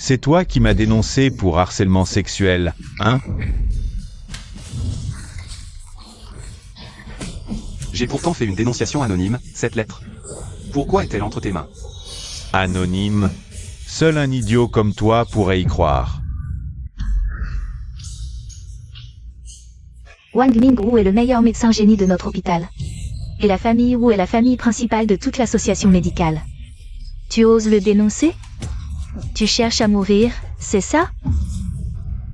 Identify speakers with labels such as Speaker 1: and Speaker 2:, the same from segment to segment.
Speaker 1: C'est toi qui m'as dénoncé pour harcèlement sexuel, hein?
Speaker 2: J'ai pourtant fait une dénonciation anonyme, cette lettre. Pourquoi est-elle entre tes mains?
Speaker 1: Anonyme. Seul un idiot comme toi pourrait y croire.
Speaker 3: Wang Mingwu est le meilleur médecin génie de notre hôpital. Et la famille Wu est la famille principale de toute l'association médicale. Tu oses le dénoncer? Tu cherches à mourir, c'est ça?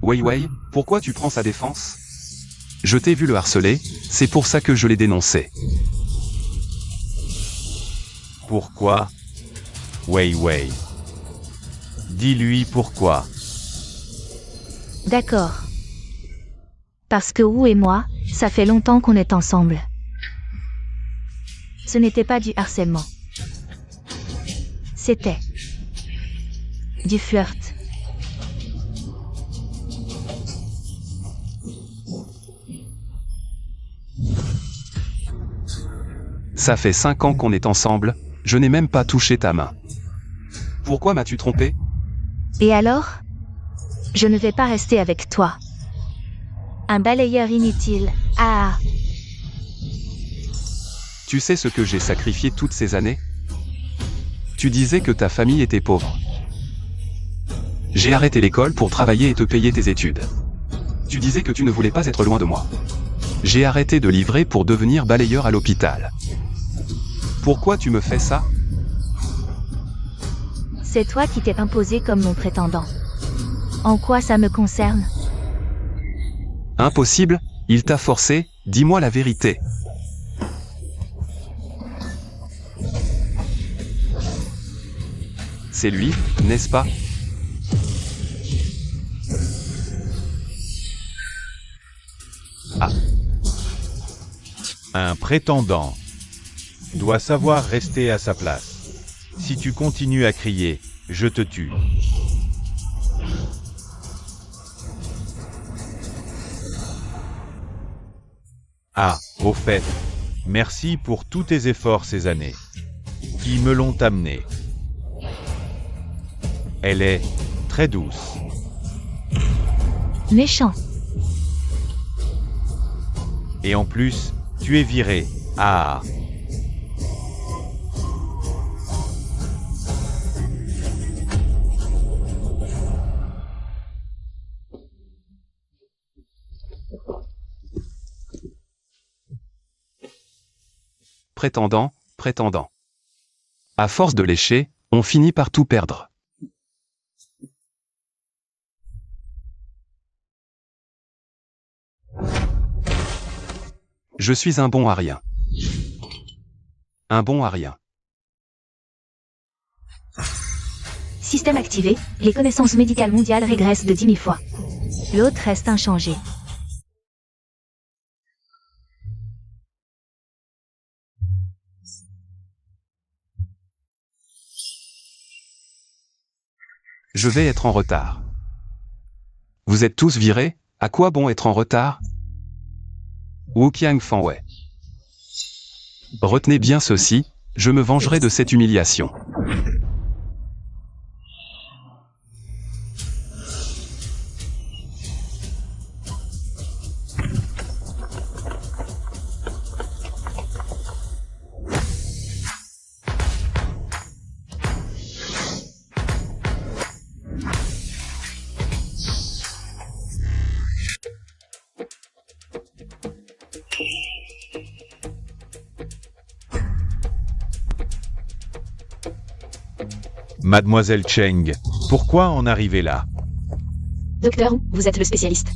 Speaker 2: Wei Wei, pourquoi tu prends sa défense? Je t'ai vu le harceler, c'est pour ça que je l'ai dénoncé.
Speaker 1: Pourquoi? Wei Wei. Dis-lui pourquoi.
Speaker 3: D'accord. Parce que Wu et moi, ça fait longtemps qu'on est ensemble. Ce n'était pas du harcèlement. C'était du flirt.
Speaker 2: Ça fait 5 ans qu'on est ensemble, je n'ai même pas touché ta main. Pourquoi m'as-tu trompé?
Speaker 3: Et alors? Je ne vais pas rester avec toi. Un balayeur inutile. Ah!
Speaker 2: Tu sais ce que j'ai sacrifié toutes ces années? Tu disais que ta famille était pauvre. J'ai arrêté l'école pour travailler et te payer tes études. Tu disais que tu ne voulais pas être loin de moi. J'ai arrêté de livrer pour devenir balayeur à l'hôpital. Pourquoi tu me fais ça?
Speaker 3: C'est toi qui t'es imposé comme mon prétendant. En quoi ça me concerne?
Speaker 2: Impossible, il t'a forcé, dis-moi la vérité. C'est lui, n'est-ce pas?
Speaker 1: Ah. Un prétendant doit savoir rester à sa place. Si tu continues à crier, je te tue. Ah, au fait, merci pour tous tes efforts ces années, qui me l'ont amené. Elle est très douce.
Speaker 3: Méchant.
Speaker 1: Et en plus, tu es viré. Ah.
Speaker 2: Prétendant, prétendant. À force de lécher, on finit par tout perdre. Je suis un bon à rien. Un bon à rien.
Speaker 3: Système activé, les connaissances médicales mondiales régressent de 10 000 fois. L'autre reste inchangé.
Speaker 2: Je vais être en retard. Vous êtes tous virés? À quoi bon être en retard? Wuqiang Fanwei. Retenez bien ceci, je me vengerai de cette humiliation.
Speaker 1: Mademoiselle Cheng, pourquoi en arriver là?
Speaker 4: Docteur, vous êtes le spécialiste.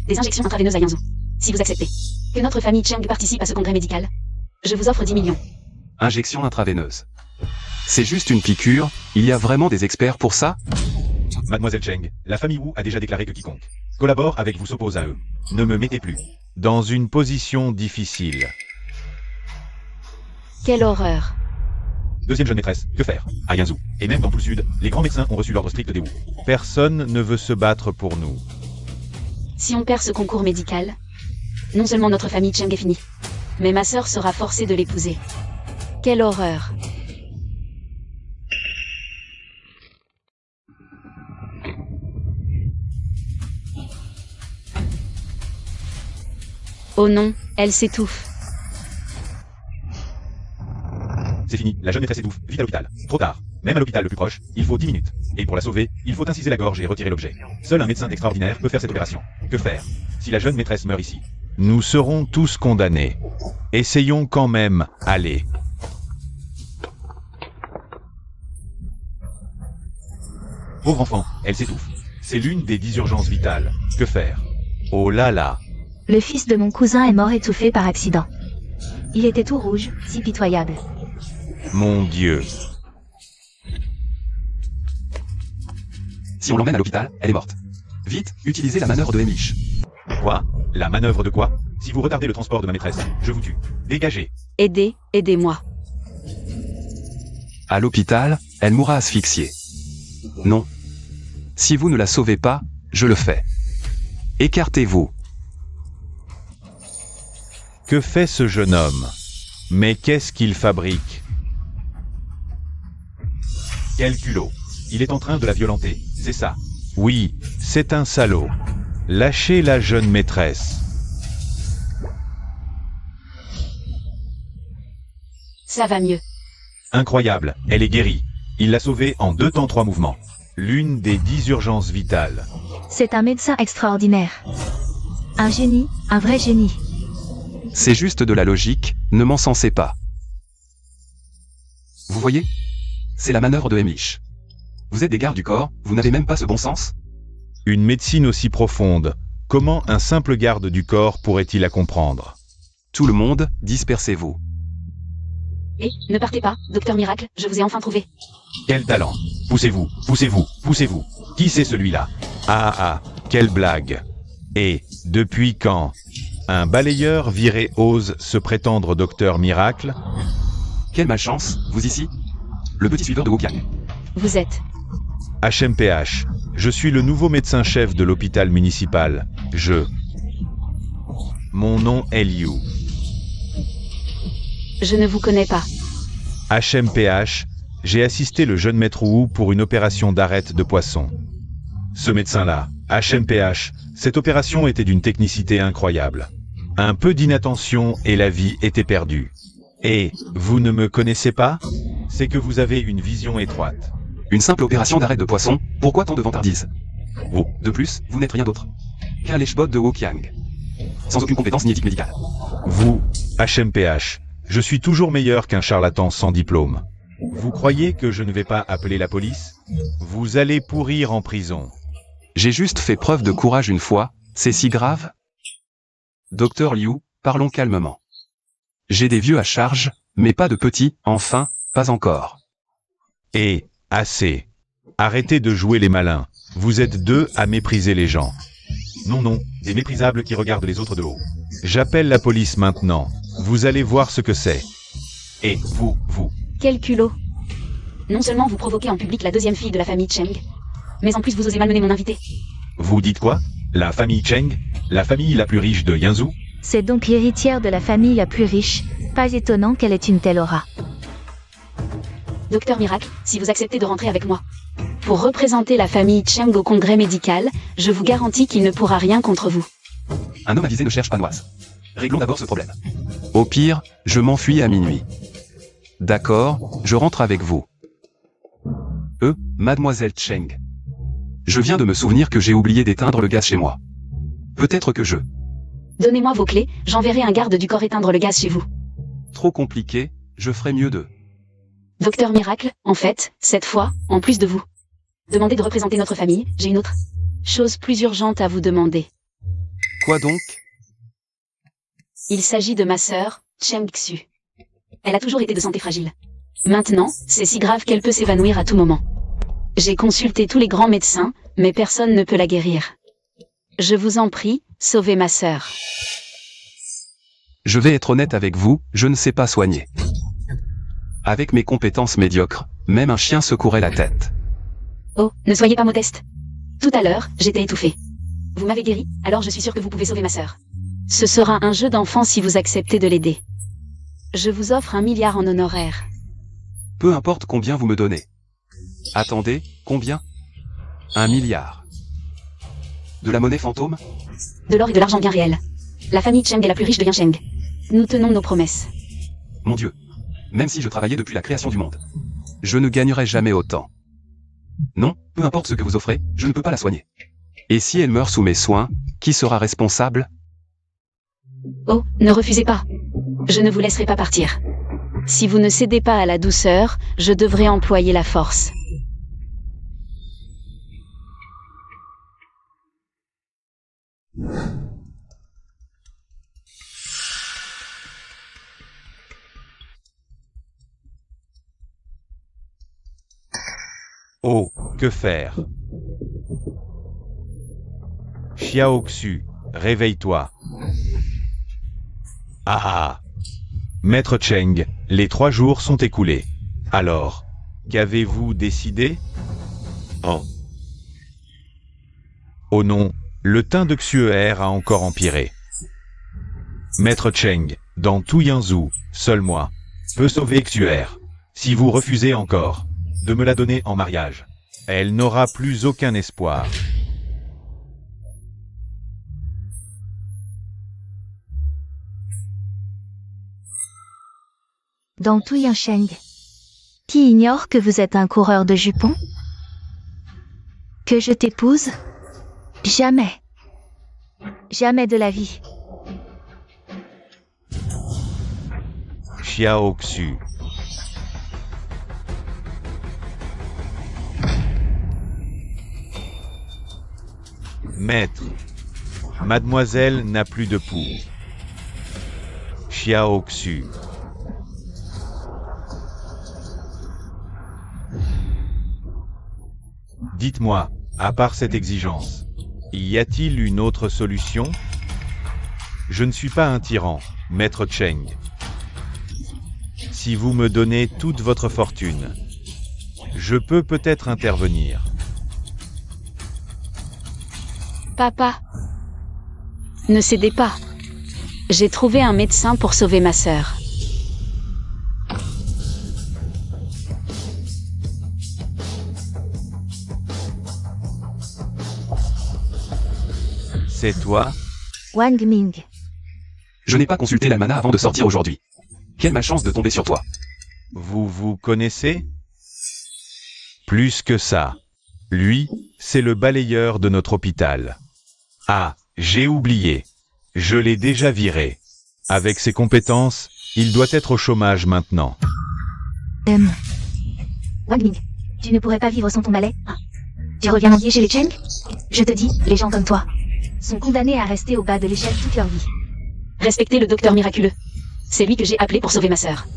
Speaker 4: Des injections intraveineuses à Yanzhou. Si vous acceptez que notre famille Cheng participe à ce congrès médical, je vous offre 10 millions.
Speaker 2: Injection intraveineuse. C'est juste une piqûre, il y a vraiment des experts pour ça?
Speaker 1: Mademoiselle Cheng, la famille Wu a déjà déclaré que quiconque collabore avec vous s'oppose à eux. Ne me mettez plus dans une position difficile.
Speaker 3: Quelle horreur.
Speaker 1: Deuxième jeune maîtresse, que faire? À Yanzhou, et même dans tout le sud, les grands médecins ont reçu l'ordre strict des Wu. Personne ne veut se battre pour nous.
Speaker 4: Si on perd ce concours médical, non seulement notre famille Cheng est finie, mais ma sœur sera forcée de l'épouser.
Speaker 3: Quelle horreur.
Speaker 4: Oh non, elle s'étouffe.
Speaker 1: C'est fini, la jeune maîtresse étouffe. Vite à l'hôpital. Trop tard. Même à l'hôpital le plus proche, il faut 10 minutes. Et pour la sauver, il faut inciser la gorge et retirer l'objet. Seul un médecin extraordinaire peut faire cette opération. Que faire si la jeune maîtresse meurt ici?
Speaker 5: Nous serons tous condamnés. Essayons quand même, allez.
Speaker 1: Pauvre enfant, elle s'étouffe. C'est l'une des 10 urgences vitales. Que faire?
Speaker 5: Oh là là.
Speaker 3: Le fils de mon cousin est mort étouffé par accident. Il était tout rouge, si pitoyable.
Speaker 5: Mon Dieu.
Speaker 2: Si on l'emmène à l'hôpital, elle est morte. Vite, utilisez la manœuvre de Heimlich.
Speaker 1: Quoi? La manœuvre de quoi? Si vous retardez le transport de ma maîtresse, je vous tue. Dégagez.
Speaker 4: Aidez-moi.
Speaker 2: À l'hôpital, elle mourra asphyxiée. Non. Si vous ne la sauvez pas, je le fais. Écartez-vous.
Speaker 5: Que fait ce jeune homme? Mais qu'est-ce qu'il fabrique?
Speaker 1: Quel culot. Il est en train de la violenter, c'est ça.
Speaker 5: Oui, c'est un salaud. Lâchez la jeune maîtresse.
Speaker 4: Ça va mieux.
Speaker 1: Incroyable, elle est guérie. Il l'a sauvée en 2 temps 3 mouvements.
Speaker 5: L'une des 10 urgences vitales.
Speaker 3: C'est un médecin extraordinaire. Un génie, un vrai génie.
Speaker 2: C'est juste de la logique, ne m'encensez pas. Vous voyez? C'est la manœuvre de Heimlich. Vous êtes des gardes du corps, vous n'avez même pas ce bon sens?
Speaker 5: Une médecine aussi profonde, comment un simple garde du corps pourrait-il la comprendre?
Speaker 2: Tout le monde, dispersez-vous.
Speaker 4: Et, ne partez pas, docteur Miracle, je vous ai enfin trouvé.
Speaker 1: Quel talent. Poussez-vous, poussez-vous, poussez-vous. Qui c'est celui-là?
Speaker 5: Ah, quelle blague. Et, depuis quand un balayeur viré ose se prétendre docteur miracle?
Speaker 2: Quelle malchance, vous ici? Le petit suiveur de Wokyang.
Speaker 4: Vous êtes...
Speaker 5: HMPH, je suis le nouveau médecin-chef de l'hôpital municipal. Mon nom est Liu.
Speaker 4: Je ne vous connais pas.
Speaker 5: HMPH, j'ai assisté le jeune maître Wu pour une opération d'arête de poisson.
Speaker 1: Ce médecin-là, HMPH, cette opération était d'une technicité incroyable.
Speaker 5: Un peu d'inattention et la vie était perdue. Et, vous ne me connaissez pas?
Speaker 1: C'est que vous avez une vision étroite.
Speaker 2: Une simple opération d'arrêt de poisson, pourquoi tant de vantardise? Oh, de plus, vous n'êtes rien d'autre qu'un lèche-bot de Wokyang. Sans aucune compétence ni éthique médicale.
Speaker 5: Vous, HMPH, je suis toujours meilleur qu'un charlatan sans diplôme.
Speaker 1: Vous croyez que je ne vais pas appeler la police?
Speaker 5: Vous allez pourrir en prison.
Speaker 2: J'ai juste fait preuve de courage une fois, c'est si grave? Docteur Liu, parlons calmement. J'ai des vieux à charge, mais pas de petits, enfin, pas encore.
Speaker 5: Et, assez. Arrêtez de jouer les malins. Vous êtes 2 à mépriser les gens.
Speaker 1: Non, des méprisables qui regardent les autres de haut.
Speaker 5: J'appelle la police maintenant. Vous allez voir ce que c'est.
Speaker 1: Et vous...
Speaker 4: Quel culot. Non seulement vous provoquez en public la 2e fille de la famille Cheng, mais en plus vous osez malmener mon invité.
Speaker 1: Vous dites quoi? La famille Cheng? La famille la plus riche de Yanzhou?
Speaker 3: C'est donc l'héritière de la famille la plus riche. Pas étonnant qu'elle ait une telle aura.
Speaker 4: Docteur Miracle, si vous acceptez de rentrer avec moi. Pour représenter la famille Cheng au congrès médical, je vous garantis qu'il ne pourra rien contre vous.
Speaker 2: Un homme avisé ne cherche pas noise. Réglons d'abord ce problème. Au pire, je m'enfuis à minuit. D'accord, je rentre avec vous. Mademoiselle Cheng. Je viens de me souvenir que j'ai oublié d'éteindre le gaz chez moi. Peut-être que je...
Speaker 4: Donnez-moi vos clés, j'enverrai un garde du corps éteindre le gaz chez vous.
Speaker 2: Trop compliqué, je ferai mieux de...
Speaker 4: Docteur Miracle, en fait, cette fois, en plus de vous. Demandez de représenter notre famille, j'ai une autre chose plus urgente à vous demander.
Speaker 2: Quoi donc?
Speaker 4: Il s'agit de ma sœur, Cheng Xu. Elle a toujours été de santé fragile. Maintenant, c'est si grave qu'elle peut s'évanouir à tout moment. J'ai consulté tous les grands médecins, mais personne ne peut la guérir. Je vous en prie, sauvez ma sœur.
Speaker 2: Je vais être honnête avec vous, je ne sais pas soigner. Avec mes compétences médiocres, même un chien secourait la tête.
Speaker 4: Oh, ne soyez pas modeste. Tout à l'heure, j'étais étouffée. Vous m'avez guéri, alors je suis sûre que vous pouvez sauver ma sœur. Ce sera un jeu d'enfant si vous acceptez de l'aider. Je vous offre 1 milliard en honoraires.
Speaker 2: Peu importe combien vous me donnez. Attendez, combien? 1 milliard. De la monnaie fantôme?
Speaker 4: De l'or et de l'argent bien réel. La famille Cheng est la plus riche de Yancheng. Nous tenons nos promesses.
Speaker 2: Mon Dieu. Même si je travaillais depuis la création du monde. Je ne gagnerai jamais autant. Non, peu importe ce que vous offrez, je ne peux pas la soigner. Et si elle meurt sous mes soins, qui sera responsable?
Speaker 4: Oh, ne refusez pas. Je ne vous laisserai pas partir. Si vous ne cédez pas à la douceur, je devrais employer la force.
Speaker 5: Oh, que faire? Xiaoxu, réveille-toi. Ah! Maître Cheng, les 3 jours sont écoulés. Alors, qu'avez-vous décidé? Oh non, le teint de Xuer a encore empiré. Maître Cheng, dans tout Yanzhou, seul moi, peut sauver Xuer. Si vous refusez encore de me la donner en mariage, elle n'aura plus aucun espoir.
Speaker 3: Dans tout Yancheng. Qui ignore que vous êtes un coureur de jupons? Que je t'épouse? Jamais. Jamais de la vie.
Speaker 5: Xiaoxu. Maître, mademoiselle n'a plus de pouls. Xiaoxu. Dites-moi, à part cette exigence, y a-t-il une autre solution? Je ne suis pas un tyran, Maître Cheng. Si vous me donnez toute votre fortune, je peux peut-être intervenir.
Speaker 4: Papa. Ne cédez pas. J'ai trouvé un médecin pour sauver ma sœur.
Speaker 5: C'est toi?
Speaker 3: Wang Ming.
Speaker 2: Je n'ai pas consulté l'almanach avant de sortir aujourd'hui. Quelle malchance de tomber sur toi.
Speaker 5: Vous vous connaissez? Plus que ça. Lui, c'est le balayeur de notre hôpital. Ah, j'ai oublié. Je l'ai déjà viré. Avec ses compétences, il doit être au chômage maintenant.
Speaker 3: Wang Ming, tu ne pourrais pas vivre sans ton balai? Tu reviens mendier chez les Cheng? Je te dis, les gens comme toi sont condamnés à rester au bas de l'échelle toute leur vie.
Speaker 4: Respectez le docteur miraculeux. C'est lui que j'ai appelé pour sauver ma sœur.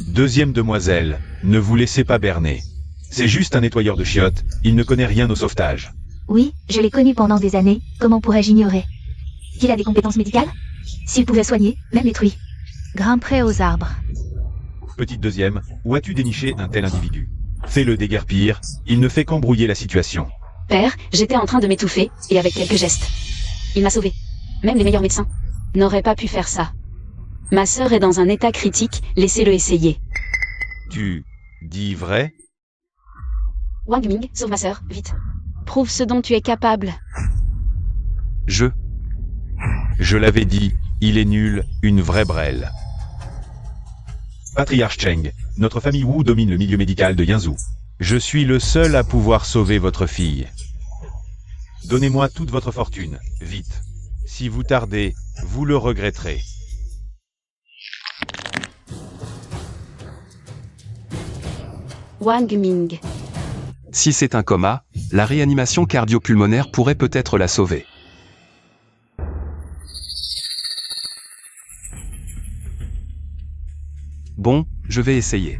Speaker 5: Deuxième demoiselle, ne vous laissez pas berner. C'est juste un nettoyeur de chiottes, il ne connaît rien au sauvetage.
Speaker 3: Oui, je l'ai connu pendant des années, comment pourrais-je ignorer? Qu'il a des compétences médicales? S'il pouvait soigner, même les truies. Grimperait aux arbres.
Speaker 5: Petite deuxième, où as-tu déniché un tel individu? Fais-le déguerpir, il ne fait qu'embrouiller la situation.
Speaker 4: Père, j'étais en train de m'étouffer, et avec quelques gestes. Il m'a sauvé. Même les meilleurs médecins n'auraient pas pu faire ça. Ma sœur est dans un état critique, laissez-le essayer.
Speaker 5: Tu dis vrai?
Speaker 4: Wang Ming, sauve ma sœur, vite. Prouve ce dont tu es capable.
Speaker 5: Je l'avais dit, il est nul, une vraie brêle. Patriarche Cheng, notre famille Wu domine le milieu médical de Yanzhou. Je suis le seul à pouvoir sauver votre fille. Donnez-moi toute votre fortune, vite. Si vous tardez, vous le regretterez.
Speaker 4: Wang Ming.
Speaker 2: Si c'est un coma, la réanimation cardio-pulmonaire pourrait peut-être la sauver. Bon, je vais essayer.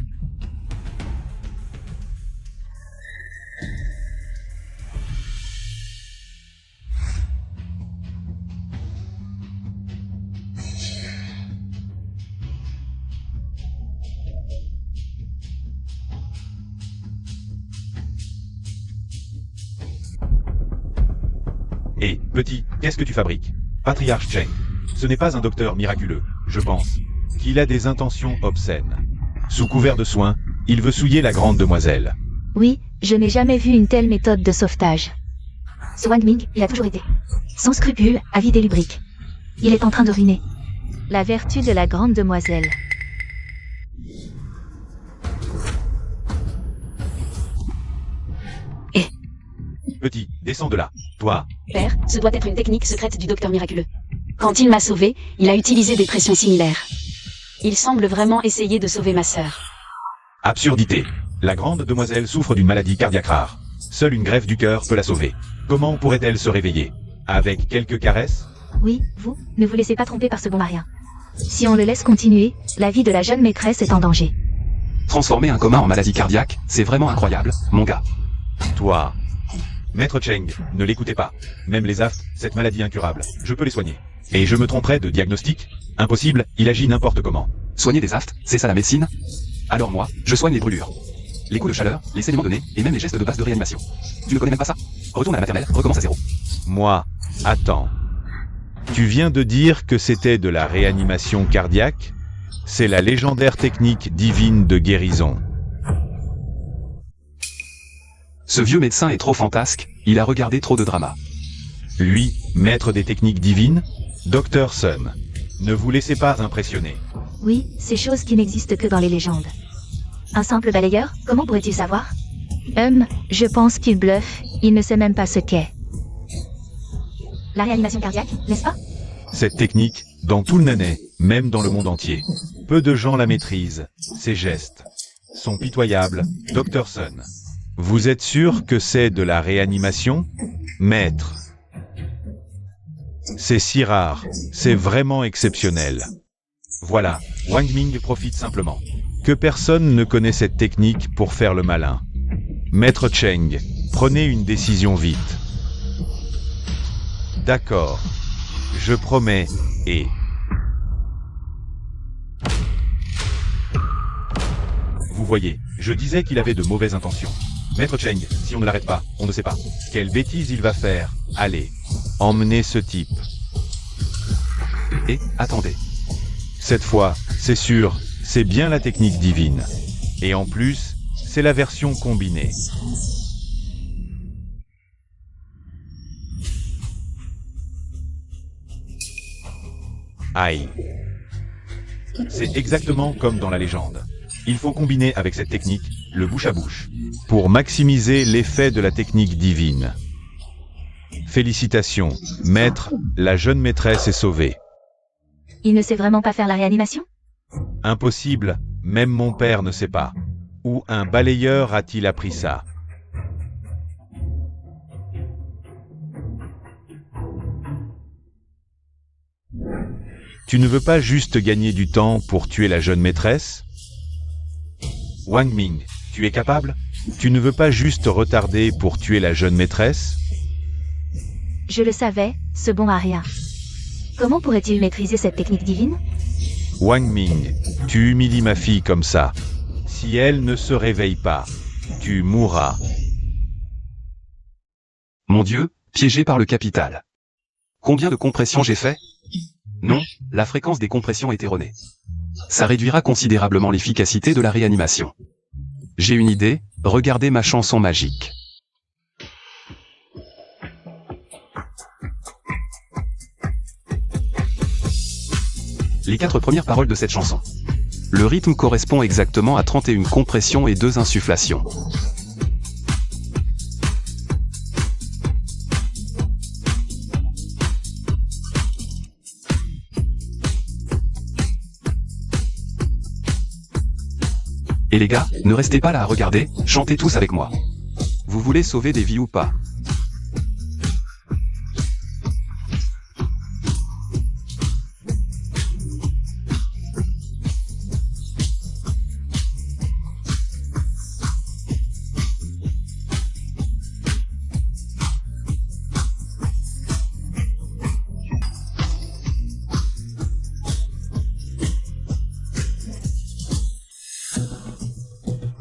Speaker 5: Hé, petit, qu'est-ce que tu fabriques? Patriarche Cheng. Ce n'est pas un docteur miraculeux, je pense. Qu'il a des intentions obscènes. Sous couvert de soins, il veut souiller la grande demoiselle.
Speaker 3: Oui, je n'ai jamais vu une telle méthode de sauvetage. Ce Wang Ming, il a toujours été sans scrupule, avide et lubrique. Il est en train de ruiner la vertu de la grande demoiselle.
Speaker 1: Petit, descends de là. Toi,
Speaker 4: Père, ce doit être une technique secrète du docteur miraculeux. Quand il m'a sauvé, il a utilisé des pressions similaires. Il semble vraiment essayer de sauver ma sœur.
Speaker 1: absurdité. La grande demoiselle souffre d'une maladie cardiaque rare. Seule une greffe du cœur peut la sauver. Comment pourrait-elle se réveiller? Avec quelques caresses?
Speaker 3: Oui, vous, ne vous laissez pas tromper par ce bon Maria. Si on le laisse continuer, la vie de la jeune maîtresse est en danger.
Speaker 2: Transformer un coma en maladie cardiaque, c'est vraiment incroyable, mon gars.
Speaker 1: Toi. Maître Cheng, ne l'écoutez pas. Même les aftes, cette maladie incurable, je peux les soigner. Et je me tromperais de diagnostic? Impossible, il agit n'importe comment.
Speaker 2: Soigner des aftes, c'est ça la médecine? Alors moi, je soigne les brûlures. Les coups de chaleur, les saignements de nez, et même les gestes de base de réanimation. Tu ne connais même pas ça? Retourne à la maternelle, recommence à zéro.
Speaker 5: Moi, attends. Tu viens de dire que c'était de la réanimation cardiaque? C'est la légendaire technique divine de guérison.
Speaker 2: Ce vieux médecin est trop fantasque, il a regardé trop de drama.
Speaker 5: Lui, maître des techniques divines? Dr. Sun. Ne vous laissez pas impressionner.
Speaker 3: Oui, ces choses qui n'existent que dans les légendes. Un simple balayeur, comment pourrait-il savoir? Je pense qu'il bluffe, il ne sait même pas ce qu'est. La réanimation cardiaque, n'est-ce pas?
Speaker 5: Cette technique, dans tout le Nanais, même dans le monde entier. Peu de gens la maîtrisent. Ses gestes sont pitoyables, Dr. Sun. Vous êtes sûr que c'est de la réanimation? Maître. C'est si rare, c'est vraiment exceptionnel. Voilà, Wang Ming profite simplement. Que personne ne connaît cette technique pour faire le malin. Maître Cheng, prenez une décision vite. D'accord. Je promets, et...
Speaker 1: Vous voyez, je disais qu'il avait de mauvaises intentions. Maître Cheng, si on ne l'arrête pas, on ne sait pas. Quelle bêtise il va faire.
Speaker 5: Allez, emmenez ce type.
Speaker 2: Et, attendez.
Speaker 5: Cette fois, c'est sûr, c'est bien la technique divine. Et en plus, c'est la version combinée. Aïe.
Speaker 1: C'est exactement comme dans la légende. Il faut combiner avec cette technique, le bouche à bouche.
Speaker 5: Pour maximiser l'effet de la technique divine. Félicitations, maître, la jeune maîtresse est sauvée.
Speaker 3: Il ne sait vraiment pas faire la réanimation?
Speaker 5: Impossible, même mon père ne sait pas. Où un balayeur a-t-il appris ça? Tu ne veux pas juste gagner du temps pour tuer la jeune maîtresse?
Speaker 1: Wang Ming, tu es capable?
Speaker 5: Tu ne veux pas juste retarder pour tuer la jeune maîtresse?
Speaker 3: Je le savais, ce bon Maria. Comment pourrait-il maîtriser cette technique divine?
Speaker 5: Wang Ming, tu humilies ma fille comme ça. Si elle ne se réveille pas, tu mourras.
Speaker 2: Mon Dieu, piégé par le capital. Combien de compressions j'ai fait? Non, la fréquence des compressions est erronée. Ça réduira considérablement l'efficacité de la réanimation. J'ai une idée, regardez ma chanson magique. Les 4 premières paroles de cette chanson. Le rythme correspond exactement à 31 compressions et 2 insufflations. Et les gars, ne restez pas là à regarder, chantez tous avec moi. Vous voulez sauver des vies ou pas?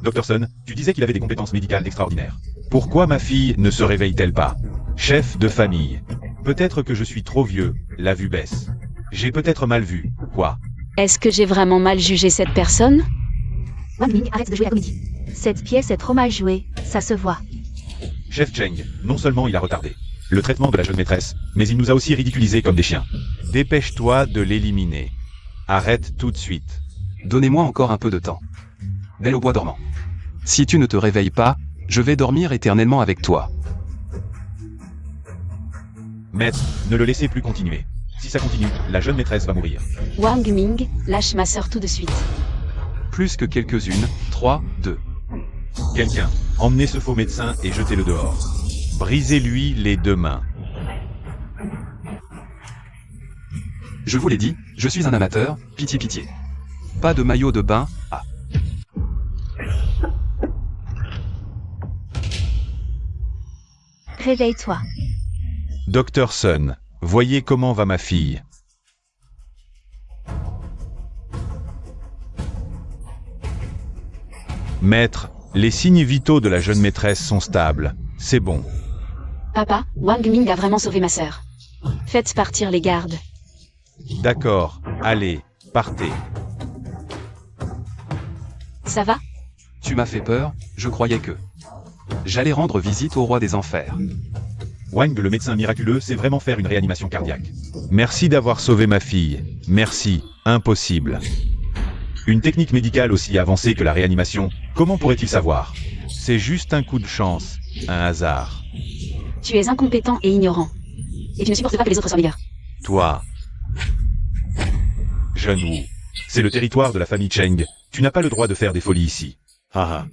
Speaker 1: Dr. Sun, tu disais qu'il avait des compétences médicales extraordinaires.
Speaker 5: Pourquoi ma fille ne se réveille-t-elle pas? Chef de famille. Peut-être que je suis trop vieux, la vue baisse. J'ai peut-être mal vu, quoi?
Speaker 4: Est-ce que j'ai vraiment mal jugé cette personne?
Speaker 3: Wang Ming, arrête de jouer la comédie. Cette pièce est trop mal jouée, ça se voit.
Speaker 1: Chef Cheng, non seulement il a retardé. le traitement de la jeune maîtresse, mais il nous a aussi ridiculisés comme des chiens.
Speaker 5: Dépêche-toi de l'éliminer. Arrête tout de suite.
Speaker 2: Donnez-moi encore un peu de temps. Belle au bois dormant. Si tu ne te réveilles pas, je vais dormir éternellement avec toi.
Speaker 1: Maître, ne le laissez plus continuer. Si ça continue, la jeune maîtresse va mourir.
Speaker 4: Wang Ming, lâche ma sœur tout de suite.
Speaker 2: Plus que quelques-unes, 3, 2.
Speaker 1: Quelqu'un, emmenez ce faux médecin et jetez-le dehors.
Speaker 5: Brisez-lui les 2 mains.
Speaker 2: Je vous l'ai dit, je suis un amateur, pitié pitié. Pas de maillot de bain, ah.
Speaker 3: Réveille-toi.
Speaker 5: Docteur Sun, voyez comment va ma fille. Maître, les signes vitaux de la jeune maîtresse sont stables. C'est bon.
Speaker 4: Papa, Wang Ming a vraiment sauvé ma sœur. Faites partir les gardes.
Speaker 5: D'accord, allez, partez.
Speaker 4: Ça va?
Speaker 2: Tu m'as fait peur, je croyais que... J'allais rendre visite au roi des enfers.
Speaker 1: Wang, le médecin miraculeux, sait vraiment faire une réanimation cardiaque.
Speaker 5: Merci d'avoir sauvé ma fille. Merci, impossible.
Speaker 1: Une technique médicale aussi avancée que la réanimation, comment pourrait-il savoir?
Speaker 5: C'est juste un coup de chance, un hasard.
Speaker 4: Tu es incompétent et ignorant. Et tu ne supportes pas que les autres soient meilleurs.
Speaker 5: Toi,
Speaker 1: Jeune Wu, c'est le territoire de la famille Cheng. Tu n'as pas le droit de faire des folies ici.
Speaker 5: haha.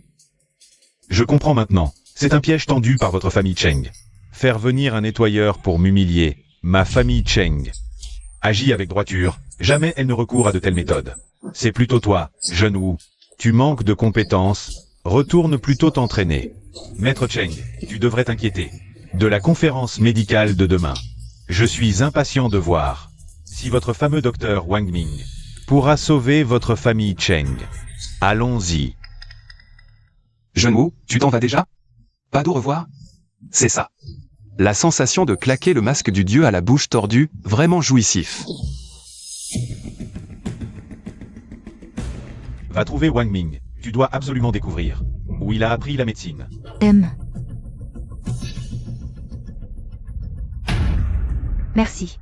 Speaker 1: Je comprends maintenant. C'est un piège tendu par votre famille Cheng.
Speaker 5: Faire venir un nettoyeur pour m'humilier, ma famille Cheng.
Speaker 1: Agis avec droiture, jamais elle ne recourt à de telles méthodes. C'est plutôt toi, jeune Wu.
Speaker 5: Tu manques de compétences, retourne plutôt t'entraîner.
Speaker 1: Maître Cheng, tu devrais t'inquiéter. De la conférence médicale de demain. Je suis impatient de voir si votre fameux docteur Wang Ming
Speaker 5: Pourra sauver votre famille Cheng. Allons-y.
Speaker 2: Jeune Wu, tu t'en vas déjà? Pas d'au revoir? C'est ça. La sensation de claquer le masque du dieu à la bouche tordue, vraiment jouissif.
Speaker 1: Va trouver Wang Ming. Tu dois absolument découvrir où il a appris la médecine.
Speaker 3: Merci.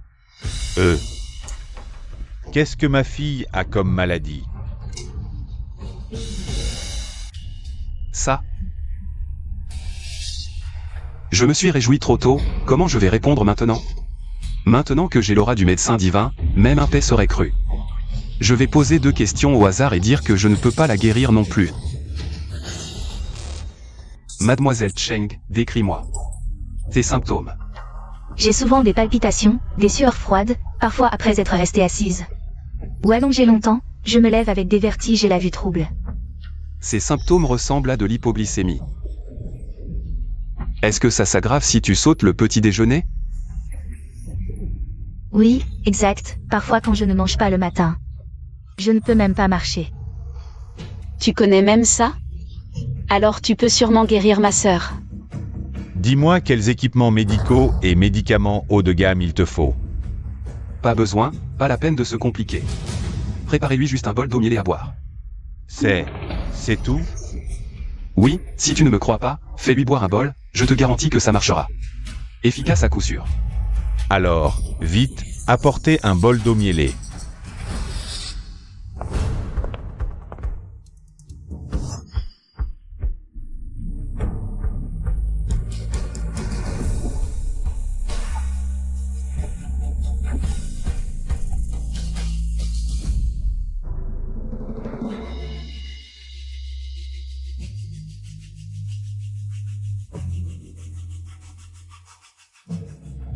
Speaker 5: Qu'est-ce que ma fille a comme maladie?
Speaker 2: Ça. Je me suis réjoui trop tôt, comment je vais répondre maintenant? Maintenant que j'ai l'aura du médecin divin, même un paix serait cru. Je vais poser 2 questions au hasard et dire que je ne peux pas la guérir non plus. Mademoiselle Cheng, décris-moi tes symptômes.
Speaker 3: J'ai souvent des palpitations, des sueurs froides, parfois après être restée assise. Ou allongée longtemps, je me lève avec des vertiges et la vue trouble.
Speaker 2: Ces symptômes ressemblent à de l'hypoglycémie. Est-ce que ça s'aggrave si tu sautes le petit déjeuner?
Speaker 3: Oui, exact, parfois quand je ne mange pas le matin. Je ne peux même pas marcher.
Speaker 4: Tu connais même ça? Alors tu peux sûrement guérir ma sœur.
Speaker 5: Dis-moi quels équipements médicaux et médicaments haut de gamme il te faut.
Speaker 2: Pas besoin, pas la peine de se compliquer. Préparez-lui juste un bol d'eau mielée à boire.
Speaker 5: C'est tout?
Speaker 2: Oui, si tu ne me crois pas, fais-lui boire un bol, je te garantis que ça marchera. Efficace à coup sûr.
Speaker 5: Alors, vite, apportez un bol d'eau mielée.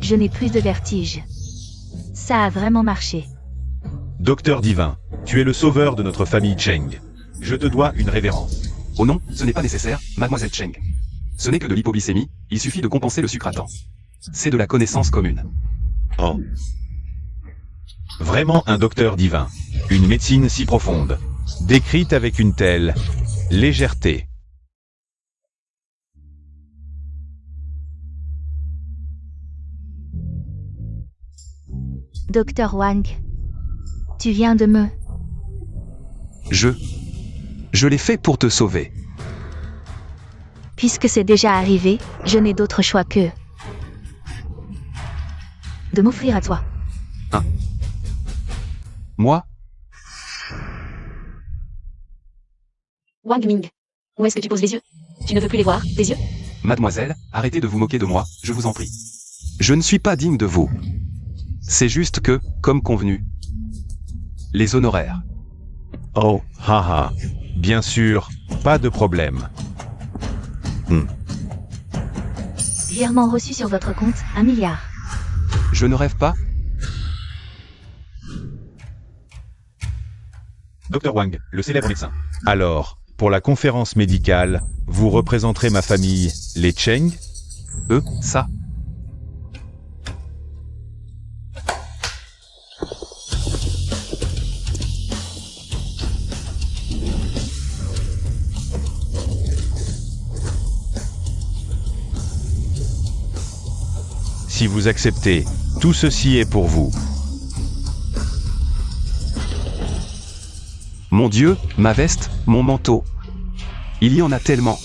Speaker 3: Je n'ai plus de vertige. Ça a vraiment marché.
Speaker 1: Docteur divin, tu es le sauveur de notre famille Cheng. Je te dois une révérence.
Speaker 2: Oh non, ce n'est pas nécessaire, mademoiselle Cheng. Ce n'est que de l'hypoglycémie, il suffit de compenser le sucre à temps. C'est de la connaissance commune.
Speaker 1: Oh. Vraiment un docteur divin. Une médecine si profonde.
Speaker 5: Décrite avec une telle légèreté.
Speaker 3: Docteur Wang, tu viens de me...
Speaker 2: Je l'ai fait pour te sauver.
Speaker 3: Puisque c'est déjà arrivé, je n'ai d'autre choix que... de m'offrir à toi.
Speaker 2: Moi?
Speaker 4: Wang Ming. Où est-ce que tu poses les yeux? Tu ne veux plus les voir, tes yeux?
Speaker 2: Mademoiselle, arrêtez de vous moquer de moi, je vous en prie. Je ne suis pas digne de vous. C'est juste que, comme convenu, les honoraires.
Speaker 5: Oh, haha. Bien sûr, pas de problème.
Speaker 3: Virement reçu sur votre compte, 1 milliard.
Speaker 2: Je ne rêve pas?
Speaker 1: Dr Wang, le célèbre médecin.
Speaker 5: Alors, pour la conférence médicale, vous représenterez ma famille, les Cheng?
Speaker 2: Ça.
Speaker 5: Si vous acceptez, tout ceci est pour vous.
Speaker 2: Mon Dieu, ma veste, mon manteau. Il y en a tellement.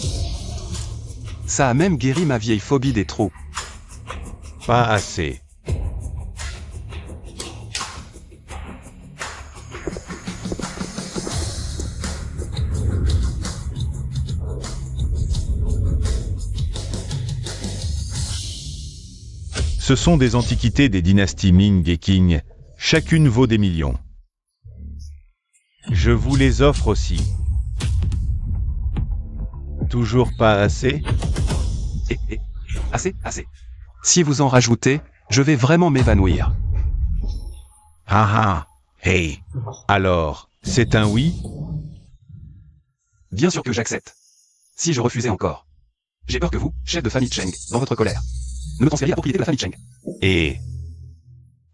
Speaker 2: Ça a même guéri ma vieille phobie des trous.
Speaker 5: Pas assez. Ce sont des antiquités des dynasties Ming et Qing. Chacune vaut des millions. Je vous les offre aussi. Toujours pas assez?
Speaker 2: Assez. Si vous en rajoutez, je vais vraiment m'évanouir.
Speaker 5: Ah. Hey. Alors, c'est un oui?
Speaker 2: Bien sûr que j'accepte. Si je refusais encore. J'ai peur que vous, chef de famille Cheng, dans votre colère, ne me transfériez la propriété de la famille Cheng.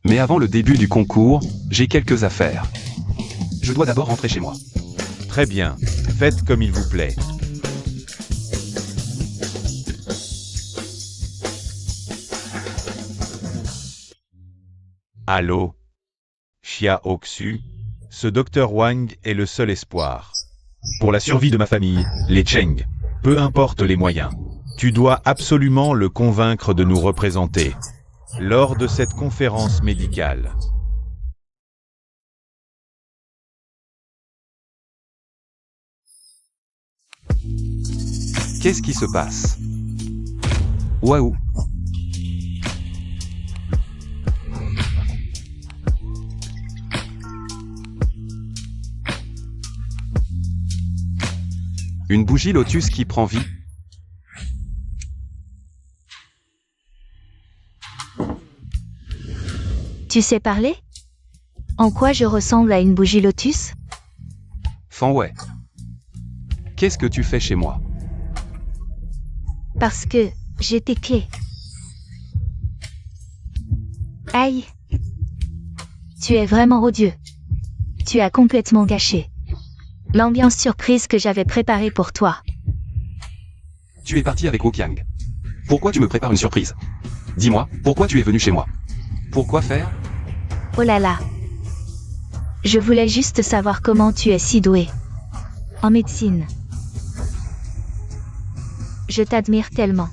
Speaker 2: Mais avant le début du concours, j'ai quelques affaires. Je dois d'abord rentrer chez moi.
Speaker 5: Très bien. Faites comme il vous plaît. Allô? Xia Oxu? Ce docteur Wang est le seul espoir.
Speaker 1: Pour la survie de ma famille, les Cheng. Peu importe les moyens.
Speaker 5: Tu dois absolument le convaincre de nous représenter lors de cette conférence médicale.
Speaker 2: Qu'est-ce qui se passe? Waouh! Une bougie lotus qui prend vie?
Speaker 3: Tu sais parler? En quoi je ressemble à une bougie lotus?
Speaker 2: Fanwei. Qu'est-ce que tu fais chez moi?
Speaker 3: Parce que j'ai tes clés. Aïe. Tu es vraiment odieux. Tu as complètement gâché l'ambiance surprise que j'avais préparée pour toi.
Speaker 2: Tu es parti avec Wokiang. Pourquoi tu me prépares une surprise? Dis-moi, pourquoi tu es venu chez moi? Pourquoi faire?
Speaker 3: Oh là là. Je voulais juste savoir comment tu es si doué en médecine. Je t'admire tellement.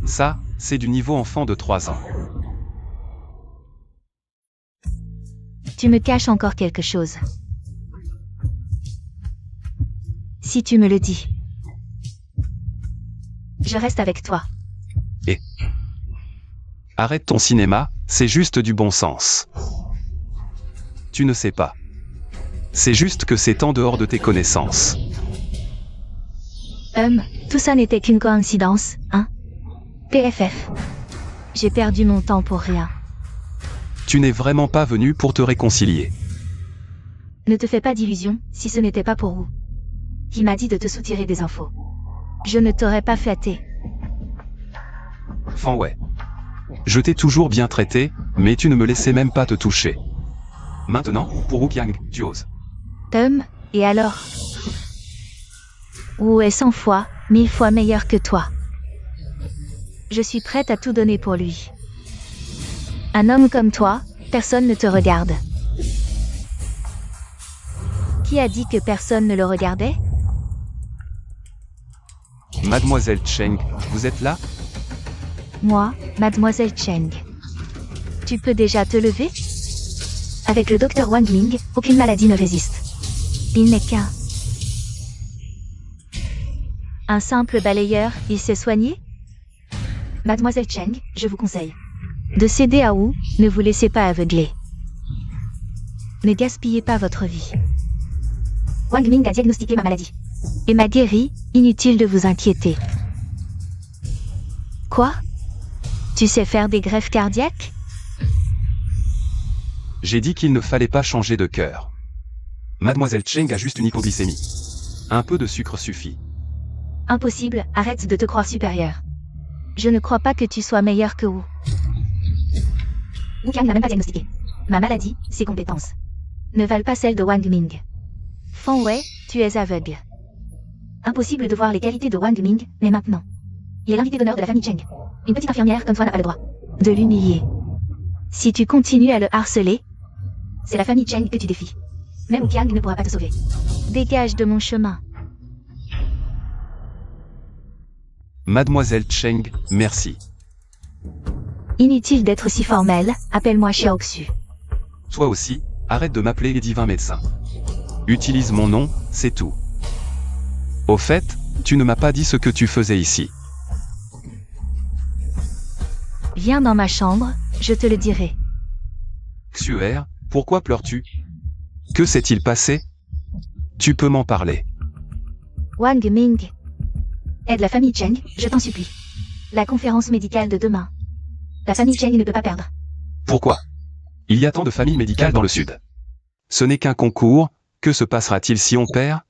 Speaker 2: Ça, c'est du niveau enfant de 3 ans.
Speaker 3: Tu me caches encore quelque chose. Si tu me le dis, je reste avec toi.
Speaker 2: Arrête ton cinéma, c'est juste du bon sens. Tu ne sais pas. C'est juste que c'est en dehors de tes connaissances.
Speaker 3: Tout ça n'était qu'une coïncidence, hein? PFF. J'ai perdu mon temps pour rien.
Speaker 2: Tu n'es vraiment pas venu pour te réconcilier.
Speaker 3: Ne te fais pas d'illusions, si ce n'était pas pour vous. Qui m'a dit de te soutirer des infos. Je ne t'aurais pas flatté.
Speaker 2: Fanwei. Je t'ai toujours bien traité, mais tu ne me laissais même pas te toucher. Maintenant, pour Wokiang, tu oses.
Speaker 3: Et alors? Wu est 100 fois, 1000 fois meilleur que toi. Je suis prête à tout donner pour lui. Un homme comme toi, personne ne te regarde. Qui a dit que personne ne le regardait?
Speaker 2: Mademoiselle Cheng, vous êtes là?
Speaker 3: Moi, Mademoiselle Cheng. Tu peux déjà te lever? Avec le docteur Wang Ming, aucune maladie ne résiste. Il n'est qu'un simple balayeur, il s'est soigné? Mademoiselle Cheng, je vous conseille de céder à Wu, ne vous laissez pas aveugler. Ne gaspillez pas votre vie. Wang Ming a diagnostiqué ma maladie. Et m'a guéri, inutile de vous inquiéter. Quoi? Tu sais faire des greffes cardiaques?
Speaker 2: J'ai dit qu'il ne fallait pas changer de cœur. Mademoiselle Cheng a juste une hypoglycémie. Un peu de sucre suffit.
Speaker 3: Impossible, arrête de te croire supérieur. Je ne crois pas que tu sois meilleur que Wu. Wu Kang n'a même pas diagnostiqué. Ma maladie, ses compétences ne valent pas celles de Wang Ming. Feng Wei, tu es aveugle. Impossible de voir les qualités de Wang Ming, mais maintenant. Il est l'invité d'honneur de la famille Cheng. Une petite infirmière comme toi n'a pas le droit de l'humilier. Si tu continues à le harceler, c'est la famille Cheng que tu défies. Même Wu Kang ne pourra pas te sauver. Dégage de mon chemin.
Speaker 2: Mademoiselle Cheng, merci.
Speaker 3: Inutile d'être si formel, appelle-moi Xiao Xu.
Speaker 2: Toi aussi, arrête de m'appeler les divins médecins. Utilise mon nom, c'est tout. Au fait, tu ne m'as pas dit ce que tu faisais ici.
Speaker 3: Viens dans ma chambre, je te le dirai.
Speaker 2: Xuer, pourquoi pleures-tu? Que s'est-il passé? Tu peux m'en parler.
Speaker 3: Wang Ming. Aide la famille Cheng, je t'en supplie. La conférence médicale de demain. La famille Cheng ne peut pas perdre.
Speaker 2: Pourquoi? Il y a tant de familles médicales dans le sud. Ce n'est qu'un concours, que se passera-t-il si on perd?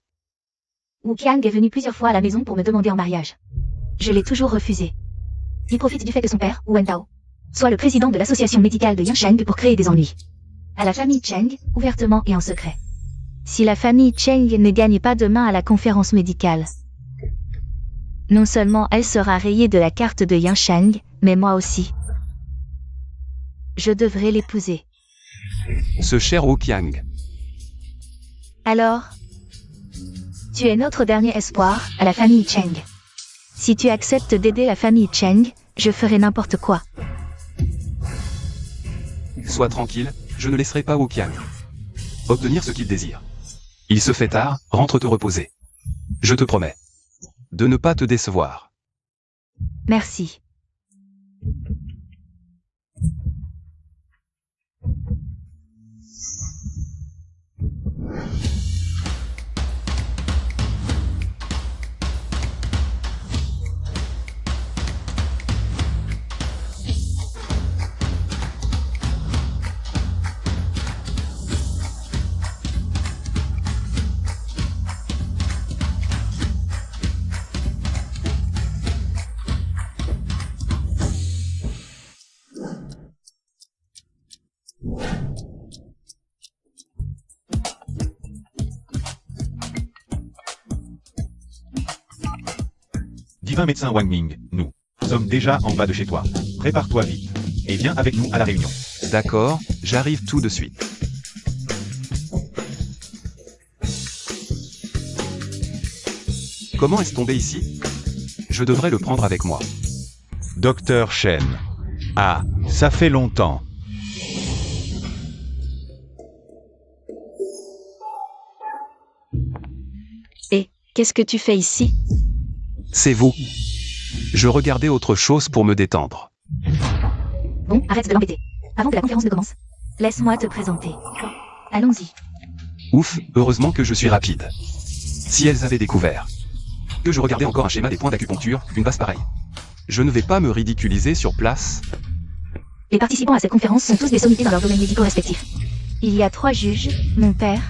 Speaker 3: Wu Kang est venu plusieurs fois à la maison pour me demander en mariage. Je l'ai toujours refusé. Il profite du fait que son père, Wu Wentao, soit le président de l'association médicale de Yansheng pour créer des ennuis. À la famille Cheng, ouvertement et en secret. Si la famille Cheng ne gagne pas demain à la conférence médicale, non seulement elle sera rayée de la carte de Yansheng, mais moi aussi. Je devrais l'épouser.
Speaker 2: Ce cher Wu Qiang.
Speaker 3: Alors, tu es notre dernier espoir, à la famille Cheng. Si tu acceptes d'aider la famille Cheng, je ferai n'importe quoi.
Speaker 2: Sois tranquille, je ne laisserai pas Wu Qiang obtenir ce qu'il désire. Il se fait tard, rentre te reposer. Je te promets de ne pas te décevoir.
Speaker 3: Merci.
Speaker 1: Divin médecin Wang Ming, nous sommes déjà en bas de chez toi. Prépare-toi vite. Et viens avec nous à la réunion.
Speaker 2: D'accord, j'arrive tout de suite. Comment est-ce tombé ici? Je devrais le prendre avec moi.
Speaker 5: Docteur Shen. Ah, ça fait longtemps.
Speaker 4: Et, qu'est-ce que tu fais ici?
Speaker 2: C'est vous. Je regardais autre chose pour me détendre.
Speaker 3: Bon, arrête de l'embêter. Avant que la conférence ne commence, laisse-moi te présenter. Allons-y.
Speaker 2: Ouf, heureusement que je suis rapide. Si elles avaient découvert que je regardais encore un schéma des points d'acupuncture, une base pareille. Je ne vais pas me ridiculiser sur place.
Speaker 3: Les participants à cette conférence sont tous des sommités dans leurs domaines médicaux respectifs. Il y a 3 juges, mon père,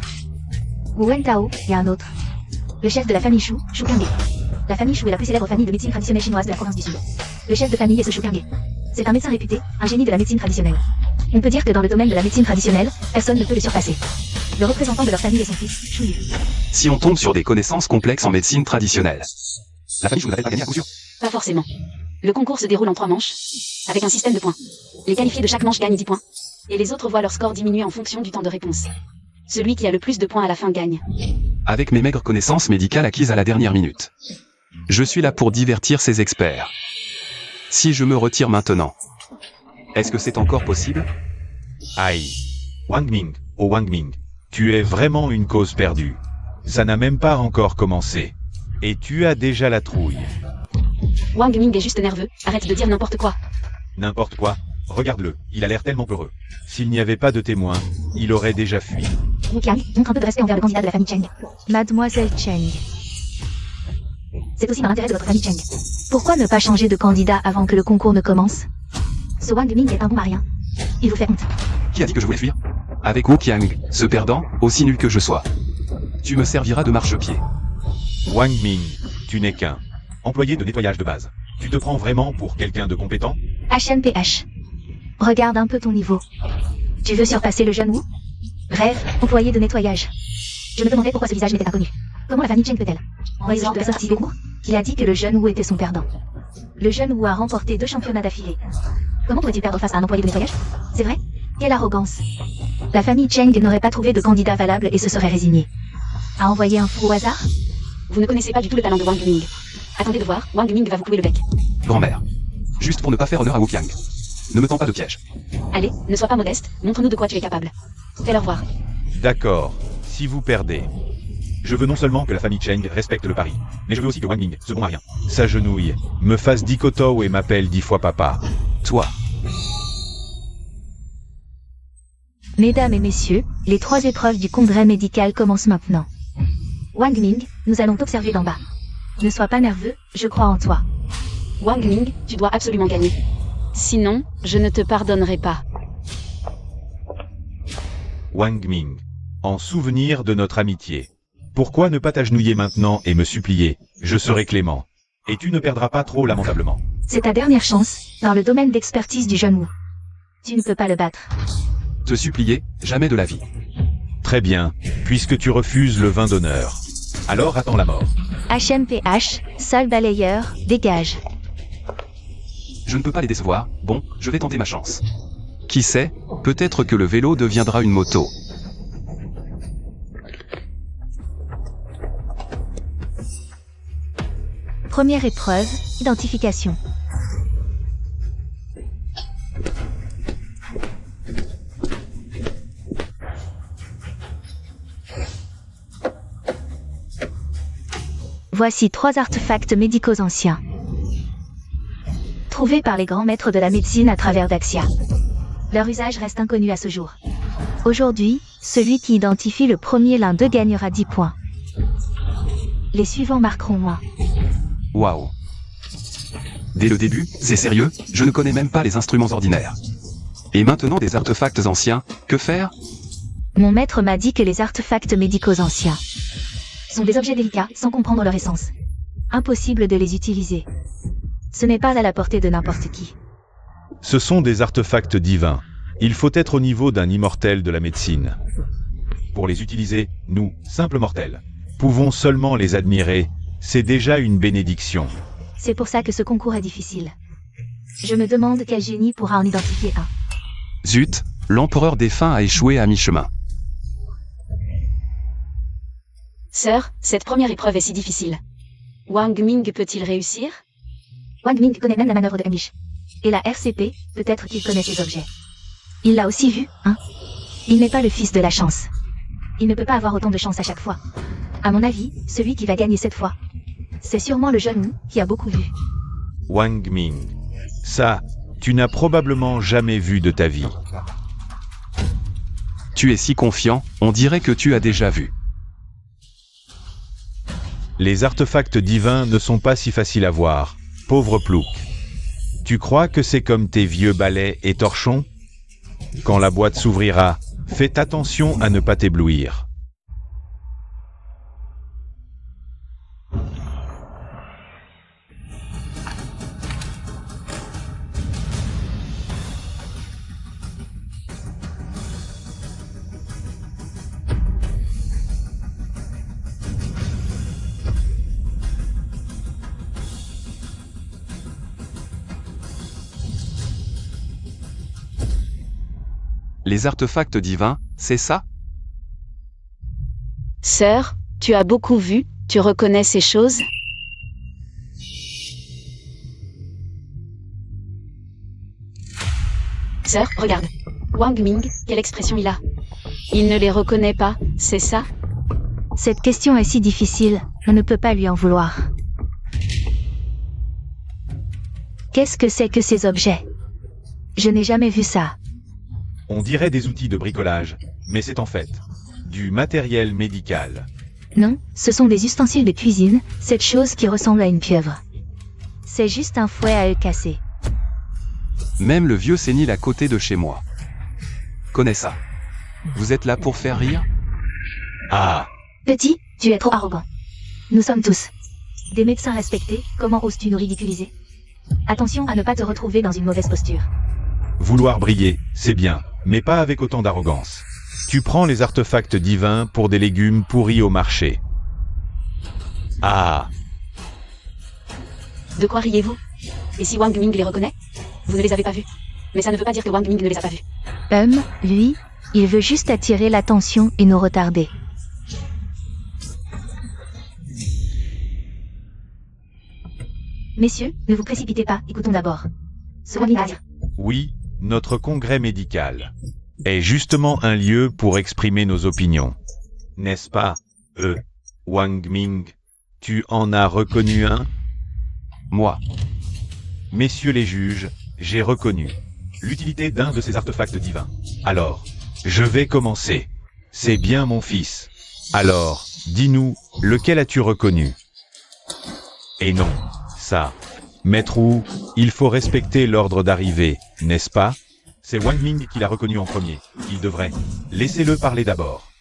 Speaker 3: Wu Wentao et un autre. Le chef de la famille Shu, Shu Kangé. La famille Shu est la plus célèbre famille de médecine traditionnelle chinoise de la province du Sud. Le chef de famille est ce Shu Kangé. C'est un médecin réputé, un génie de la médecine traditionnelle. On peut dire que dans le domaine de la médecine traditionnelle, personne ne peut le surpasser. Le représentant de leur famille est son fils, Shu Yu.
Speaker 2: Si on tombe sur des connaissances complexes en médecine traditionnelle, la famille Shu n'avait pas gagné à coup sûr.
Speaker 4: Pas forcément. Le concours se déroule en 3 manches, avec un système de points. Les qualifiés de chaque manche gagnent 10 points, et les autres voient leur score diminuer en fonction du temps de réponse. Celui qui a le plus de points à la fin gagne.
Speaker 2: Avec mes maigres connaissances médicales acquises à la dernière minute, je suis là pour divertir ces experts. Si je me retire maintenant, est-ce que c'est encore possible?
Speaker 5: Aïe. Wang Ming, oh Wang Ming, tu es vraiment une cause perdue. Ça n'a même pas encore commencé. Et tu as déjà la trouille.
Speaker 4: Wang Ming est juste nerveux, arrête de dire n'importe quoi.
Speaker 5: N'importe quoi. Regarde-le, il a l'air tellement peureux. S'il n'y avait pas de témoins, il aurait déjà fui.
Speaker 3: Wu Qiang, montre un peu de respect envers le candidat de la famille Cheng. Mademoiselle Cheng. C'est aussi dans l'intérêt de votre famille Cheng. Pourquoi ne pas changer de candidat avant que le concours ne commence? Ce Wang Ming est un bon marien. Il vous fait honte.
Speaker 2: Qui a dit que je voulais fuir? Avec Wu Qiang, ce perdant, aussi nul que je sois. Tu me serviras de marchepied.
Speaker 5: Wang Ming, tu n'es qu'un employé de nettoyage de base. Tu te prends vraiment pour quelqu'un de compétent?
Speaker 3: HNPH. Regarde un peu ton niveau. Tu veux surpasser le jeune Wu? Rêve, employé de nettoyage. Je me demandais pourquoi ce visage m'était inconnu. Comment la famille Cheng peut-elle? Exemple de sortie des cours, qui a dit que le jeune Wu était son perdant. Le jeune Wu a remporté 2 championnats d'affilée. Comment pourrait-il perdre face à un employé de nettoyage? C'est vrai? Quelle arrogance. La famille Cheng n'aurait pas trouvé de candidat valable et se serait résignée. À envoyer un fou au hasard?
Speaker 4: Vous ne connaissez pas du tout le talent de Wang Ming. Attendez de voir, Wang Ming va vous clouer le bec.
Speaker 2: Grand-mère. Juste pour ne pas faire honneur à Wu Qiang. Ne me tends pas de piège.
Speaker 4: Allez, ne sois pas modeste, montre-nous de quoi tu es capable. Fais-leur voir.
Speaker 5: D'accord, si vous perdez. Je veux non seulement que la famille Cheng respecte le pari, mais je veux aussi que Wang Ming, ce bon marien, s'agenouille, me fasse 10 koto et m'appelle 10 fois papa.
Speaker 2: Toi.
Speaker 3: Mesdames et messieurs, les 3 épreuves du congrès médical commencent maintenant. Wang Ming, nous allons t'observer d'en bas. Ne sois pas nerveux, je crois en toi.
Speaker 4: Wang Ming, tu dois absolument gagner. Sinon, je ne te pardonnerai pas.
Speaker 5: Wang Ming, en souvenir de notre amitié. Pourquoi ne pas t'agenouiller maintenant et me supplier? Je serai clément. Et tu ne perdras pas trop lamentablement.
Speaker 3: C'est ta dernière chance, dans le domaine d'expertise du jeune Wu. Tu ne peux pas le battre.
Speaker 2: Te supplier, jamais de la vie.
Speaker 5: Très bien, puisque tu refuses le vin d'honneur. Alors attends la mort.
Speaker 3: HMPH, sale balayeur, dégage.
Speaker 2: Je ne peux pas les décevoir, bon, je vais tenter ma chance. Qui sait, peut-être que le vélo deviendra une moto.
Speaker 3: Première épreuve, identification. Voici 3 artefacts médicaux anciens. Trouvés par les grands maîtres de la médecine à travers Daxia. Leur usage reste inconnu à ce jour. Aujourd'hui, celui qui identifie le premier l'un d'eux gagnera 10 points. Les suivants marqueront moins.
Speaker 2: Waouh. Dès le début, c'est sérieux, je ne connais même pas les instruments ordinaires. Et maintenant des artefacts anciens, que faire?
Speaker 3: Mon maître m'a dit que les artefacts médicaux anciens sont des objets délicats sans comprendre leur essence. Impossible de les utiliser. Ce n'est pas à la portée de n'importe qui.
Speaker 5: Ce sont des artefacts divins. Il faut être au niveau d'un immortel de la médecine. Pour les utiliser, nous, simples mortels, pouvons seulement les admirer. C'est déjà une bénédiction.
Speaker 3: C'est pour ça que ce concours est difficile. Je me demande quel génie pourra en identifier un.
Speaker 2: Zut, l'empereur défunt a échoué à mi-chemin.
Speaker 4: Sœur, cette première épreuve est si difficile. Wang Ming peut-il réussir?
Speaker 3: Wang Ming connaît même la manœuvre de Unleash. Et la RCP, peut-être qu'il connaît ces objets. Il l'a aussi vu, hein? Il n'est pas le fils de la chance. Il ne peut pas avoir autant de chance à chaque fois. À mon avis, celui qui va gagner cette fois, c'est sûrement le jeune Wu qui a beaucoup vu.
Speaker 5: Wang Ming. Ça, tu n'as probablement jamais vu de ta vie.
Speaker 2: Tu es si confiant, on dirait que tu as déjà vu.
Speaker 5: Les artefacts divins ne sont pas si faciles à voir, pauvre plouc. Tu crois que c'est comme tes vieux balais et torchons? Quand la boîte s'ouvrira, fais attention à ne pas t'éblouir.
Speaker 2: Les artefacts divins, c'est ça?
Speaker 4: Sœur, tu as beaucoup vu, tu reconnais ces choses? Sœur, regarde. Wang Ming, quelle expression il a? Il ne les reconnaît pas, c'est ça?
Speaker 3: Cette question est si difficile, on ne peut pas lui en vouloir. Qu'est-ce que c'est que ces objets? Je n'ai jamais vu ça.
Speaker 1: On dirait des outils de bricolage, mais c'est en fait du matériel médical.
Speaker 3: Non, ce sont des ustensiles de cuisine, cette chose qui ressemble à une pieuvre. C'est juste un fouet à œufs cassés.
Speaker 2: Même le vieux sénile à côté de chez moi connais ça. Vous êtes là pour faire rire?
Speaker 1: Ah,
Speaker 3: Petit, tu es trop arrogant. Nous sommes tous des médecins respectés, comment oses-tu nous ridiculiser? Attention à ne pas te retrouver dans une mauvaise posture.
Speaker 1: vouloir briller, c'est bien, mais pas avec autant d'arrogance. Tu prends les artefacts divins pour des légumes pourris au marché. Ah,
Speaker 4: De quoi riez-vous? Et si Wang Ming les reconnaît? Vous ne les avez pas vus. Mais ça ne veut pas dire que Wang Ming ne les a pas vus.
Speaker 3: Lui, il veut juste attirer l'attention et nous retarder. Messieurs, ne vous précipitez pas, écoutons d'abord. Ce Wang Ming a à dire.
Speaker 1: oui, notre congrès médical est justement un lieu pour exprimer nos opinions. N'est-ce pas, Wang Ming? Tu en as reconnu un?
Speaker 2: Moi.
Speaker 1: Messieurs les juges, j'ai reconnu l'utilité d'un de ces artefacts divins. Alors, je vais commencer. C'est bien mon fils. Alors, dis-nous, lequel as-tu reconnu? Et non, ça. Maître Wu, il faut respecter l'ordre d'arrivée, n'est-ce pas? C'est Wang Ming qui l'a reconnu en premier. Il devrait. Laissez-le parler d'abord.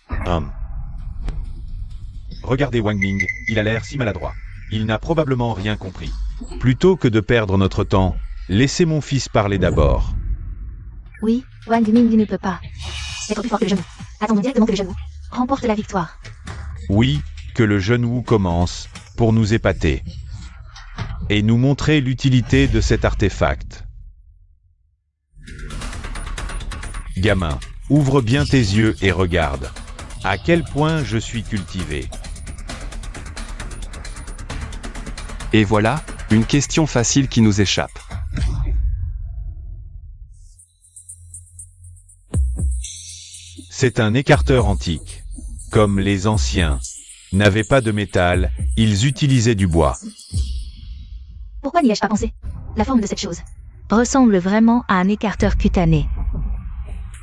Speaker 1: Regardez Wang Ming, il a l'air si maladroit. Il n'a probablement rien compris. Plutôt que de perdre notre temps, laissez mon fils parler d'abord.
Speaker 3: Oui, Wang Ming ne peut pas être plus fort que le genou. Attendons directement que le genou remporte la victoire.
Speaker 1: Oui, que le jeune Wu commence, pour nous épater. Et nous montrer l'utilité de cet artefact. Gamin, ouvre bien tes yeux et regarde. À quel point je suis cultivé.
Speaker 2: Et voilà, une question facile qui nous échappe.
Speaker 1: C'est un écarteur antique. Comme les anciens n'avaient pas de métal, ils utilisaient du bois.
Speaker 3: Pourquoi n'y ai-je pas pensé? La forme de cette chose ressemble vraiment à un écarteur cutané.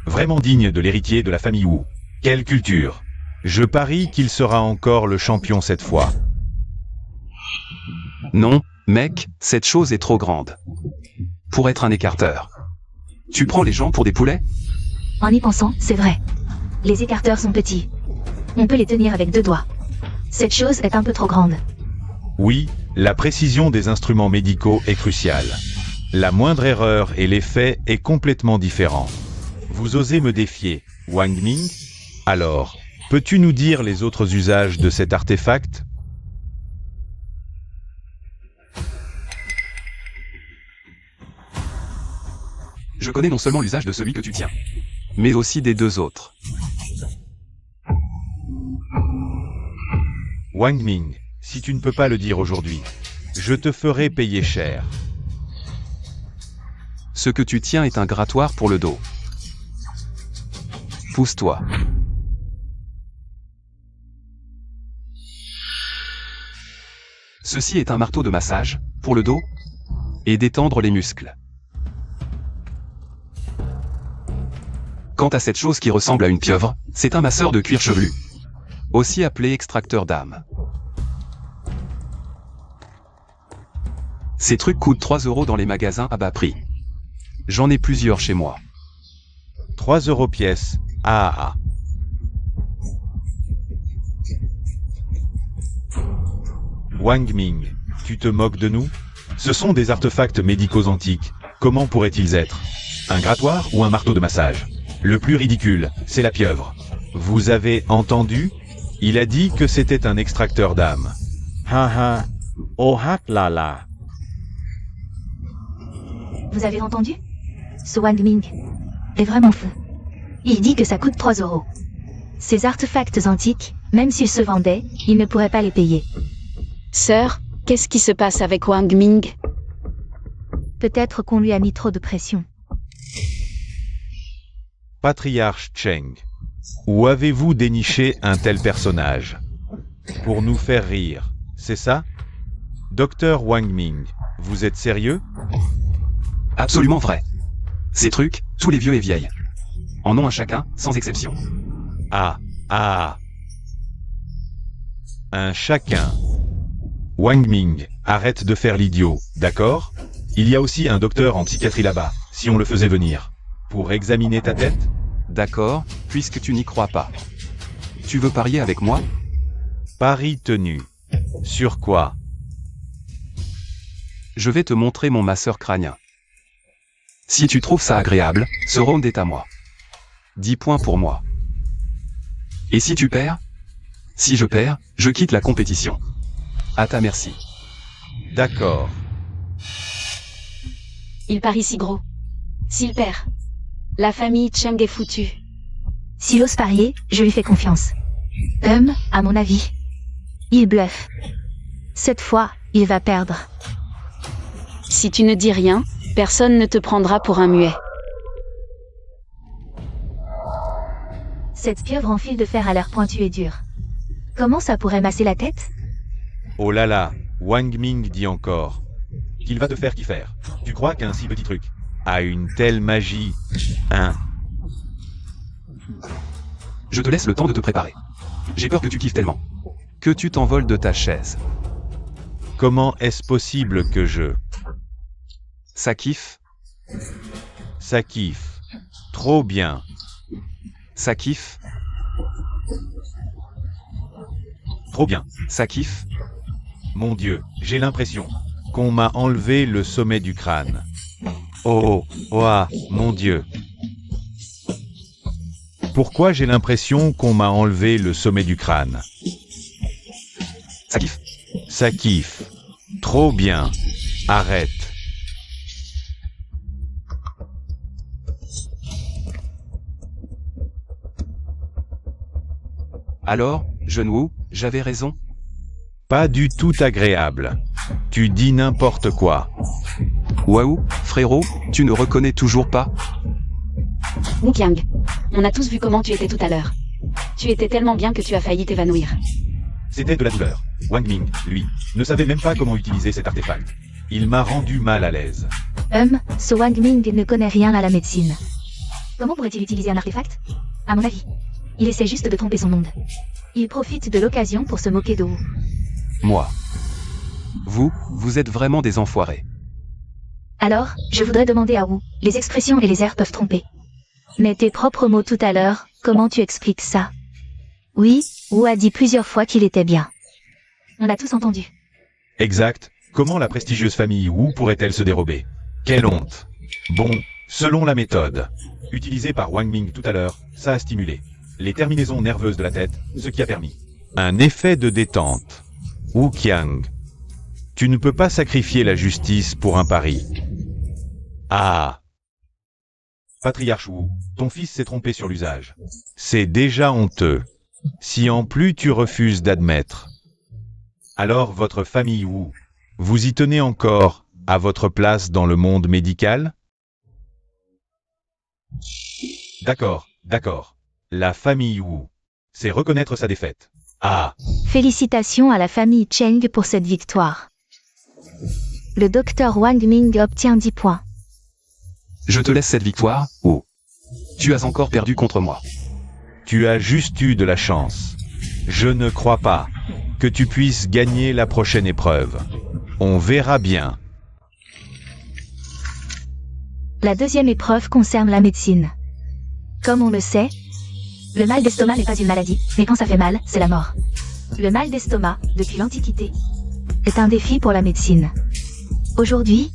Speaker 1: Vraiment digne de l'héritier de la famille Wu. Quelle culture! Je parie qu'il sera encore le champion cette fois.
Speaker 2: Non, mec, cette chose est trop grande. Pour être un écarteur. Tu prends les gens pour des poulets?
Speaker 3: En y pensant, c'est vrai. Les écarteurs sont petits. On peut les tenir avec 2 doigts. Cette chose est un peu trop grande.
Speaker 1: Oui, la précision des instruments médicaux est cruciale. La moindre erreur et l'effet est complètement différent. Vous osez me défier, Wang Ming? Alors, peux-tu nous dire les autres usages de cet artefact?
Speaker 2: Je connais non seulement l'usage de celui que tu tiens, mais aussi des 2 autres.
Speaker 1: Wang Ming, si tu ne peux pas le dire aujourd'hui, je te ferai payer cher.
Speaker 2: Ce que tu tiens est un grattoir pour le dos. Pousse-toi. Ceci est un marteau de massage, pour le dos, et détendre les muscles. Quant à cette chose qui ressemble à une pieuvre, c'est un masseur de cuir chevelu. Aussi appelé extracteur d'âme. Ces trucs coûtent 3 € dans les magasins à bas prix. J'en ai plusieurs chez moi.
Speaker 1: 3 € pièce. Ah. Wang Ming, tu te moques de nous? Ce sont des artefacts médicaux antiques. Comment pourraient-ils être? Un grattoir ou un marteau de massage? Le plus ridicule, c'est la pieuvre. Vous avez entendu? Il a dit que c'était un extracteur d'âme.
Speaker 6: Haha. Oh hak la la.
Speaker 3: Vous avez entendu? Ce Wang Ming est vraiment fou. Il dit que ça coûte 3 €. Ces artefacts antiques, même s'ils se vendaient, il ne pourrait pas les payer.
Speaker 4: Sœur, qu'est-ce qui se passe avec Wang Ming?
Speaker 3: Peut-être qu'on lui a mis trop de pression.
Speaker 5: Patriarche Cheng, où avez-vous déniché un tel personnage? Pour nous faire rire, c'est ça? Docteur Wang Ming, vous êtes sérieux?
Speaker 2: Absolument vrai. Ces trucs, tous les vieux et vieilles. En ont un chacun, sans exception.
Speaker 5: Ah. Un chacun. Wang Ming, arrête de faire l'idiot, d'accord? Il y a aussi un docteur en psychiatrie là-bas, si on le faisait venir. Pour examiner ta tête?
Speaker 2: D'accord, puisque tu n'y crois pas. Tu veux parier avec moi?
Speaker 5: Pari tenu. Sur quoi?
Speaker 2: Je vais te montrer mon masseur crânien. Si tu trouves ça agréable, ce round est à moi. 10 points pour moi. Et si tu perds? Si je perds, je quitte la compétition. À ta merci.
Speaker 5: D'accord.
Speaker 4: Il parie si gros. S'il perd, la famille Cheng est foutue.
Speaker 3: S'il ose parier, je lui fais confiance. À mon avis, il bluffe. Cette fois, il va perdre.
Speaker 4: Si tu ne dis rien, personne ne te prendra pour un muet.
Speaker 3: Cette pieuvre en fil de fer a l'air pointu et dur. Comment ça pourrait masser la tête?
Speaker 5: Oh là là, Wang Ming dit encore.
Speaker 1: Qu'il va te faire kiffer. Tu crois qu'un si petit truc
Speaker 5: A une telle magie, hein?
Speaker 2: Je te laisse le temps de te préparer. J'ai peur que tu kiffes tellement. Que tu t'envoles de ta chaise.
Speaker 5: Comment est-ce possible que je...
Speaker 2: Ça kiffe?
Speaker 5: Ça kiffe. Trop bien.
Speaker 2: Ça kiffe?
Speaker 1: Trop bien.
Speaker 2: Ça kiffe?
Speaker 1: Mon Dieu, j'ai l'impression.
Speaker 5: Qu'on m'a enlevé le sommet du crâne. Mon Dieu. Pourquoi j'ai l'impression qu'on m'a enlevé le sommet du crâne?
Speaker 2: Ça kiffe?
Speaker 5: Ça kiffe. Trop bien. Arrête.
Speaker 2: Alors, Genwu, j'avais raison?
Speaker 5: Pas du tout agréable. Tu dis n'importe quoi.
Speaker 2: Waouh, frérot, tu ne reconnais toujours pas?
Speaker 4: Wu Qiang, on a tous vu comment tu étais tout à l'heure. Tu étais tellement bien que tu as failli t'évanouir.
Speaker 1: C'était de la douleur. Wang Ming, lui, ne savait même pas comment utiliser cet artefact.
Speaker 5: Il m'a rendu mal à l'aise.
Speaker 3: Ce Wang Ming ne connaît rien à la médecine. Comment pourrait-il utiliser un artefact? À mon avis, il essaie juste de tromper son monde. Il profite de l'occasion pour se moquer de Wu.
Speaker 2: Moi. Vous êtes vraiment des enfoirés.
Speaker 3: Alors, je voudrais demander à Wu, les expressions et les airs peuvent tromper. Mais tes propres mots tout à l'heure, comment tu expliques ça? Oui, Wu a dit plusieurs fois qu'il était bien. On a tous entendu.
Speaker 1: Exact. Comment la prestigieuse famille Wu pourrait-elle se dérober? Quelle honte. Bon, selon la méthode utilisée par Wang Ming tout à l'heure, ça a stimulé les terminaisons nerveuses de la tête, ce qui a permis
Speaker 5: un effet de détente. Wu Qiang. Tu ne peux pas sacrifier la justice pour un pari. Ah.
Speaker 1: Patriarche Wu, ton fils s'est trompé sur l'usage.
Speaker 5: C'est déjà honteux. Si en plus tu refuses d'admettre.
Speaker 1: Alors votre famille Wu,
Speaker 5: vous y tenez encore à votre place dans le monde médical?
Speaker 1: D'accord. La famille Wu, c'est reconnaître sa défaite. Ah.
Speaker 3: Félicitations à la famille Cheng pour cette victoire. Le docteur Wang Ming obtient 10 points.
Speaker 2: Je te laisse cette victoire, Wu. Tu as encore perdu contre moi.
Speaker 5: Tu as juste eu de la chance. Je ne crois pas que tu puisses gagner la prochaine épreuve. On verra bien.
Speaker 3: La deuxième épreuve concerne la médecine. Comme on le sait, le mal d'estomac n'est pas une maladie, mais quand ça fait mal, c'est la mort. Le mal d'estomac, depuis l'Antiquité, est un défi pour la médecine. Aujourd'hui,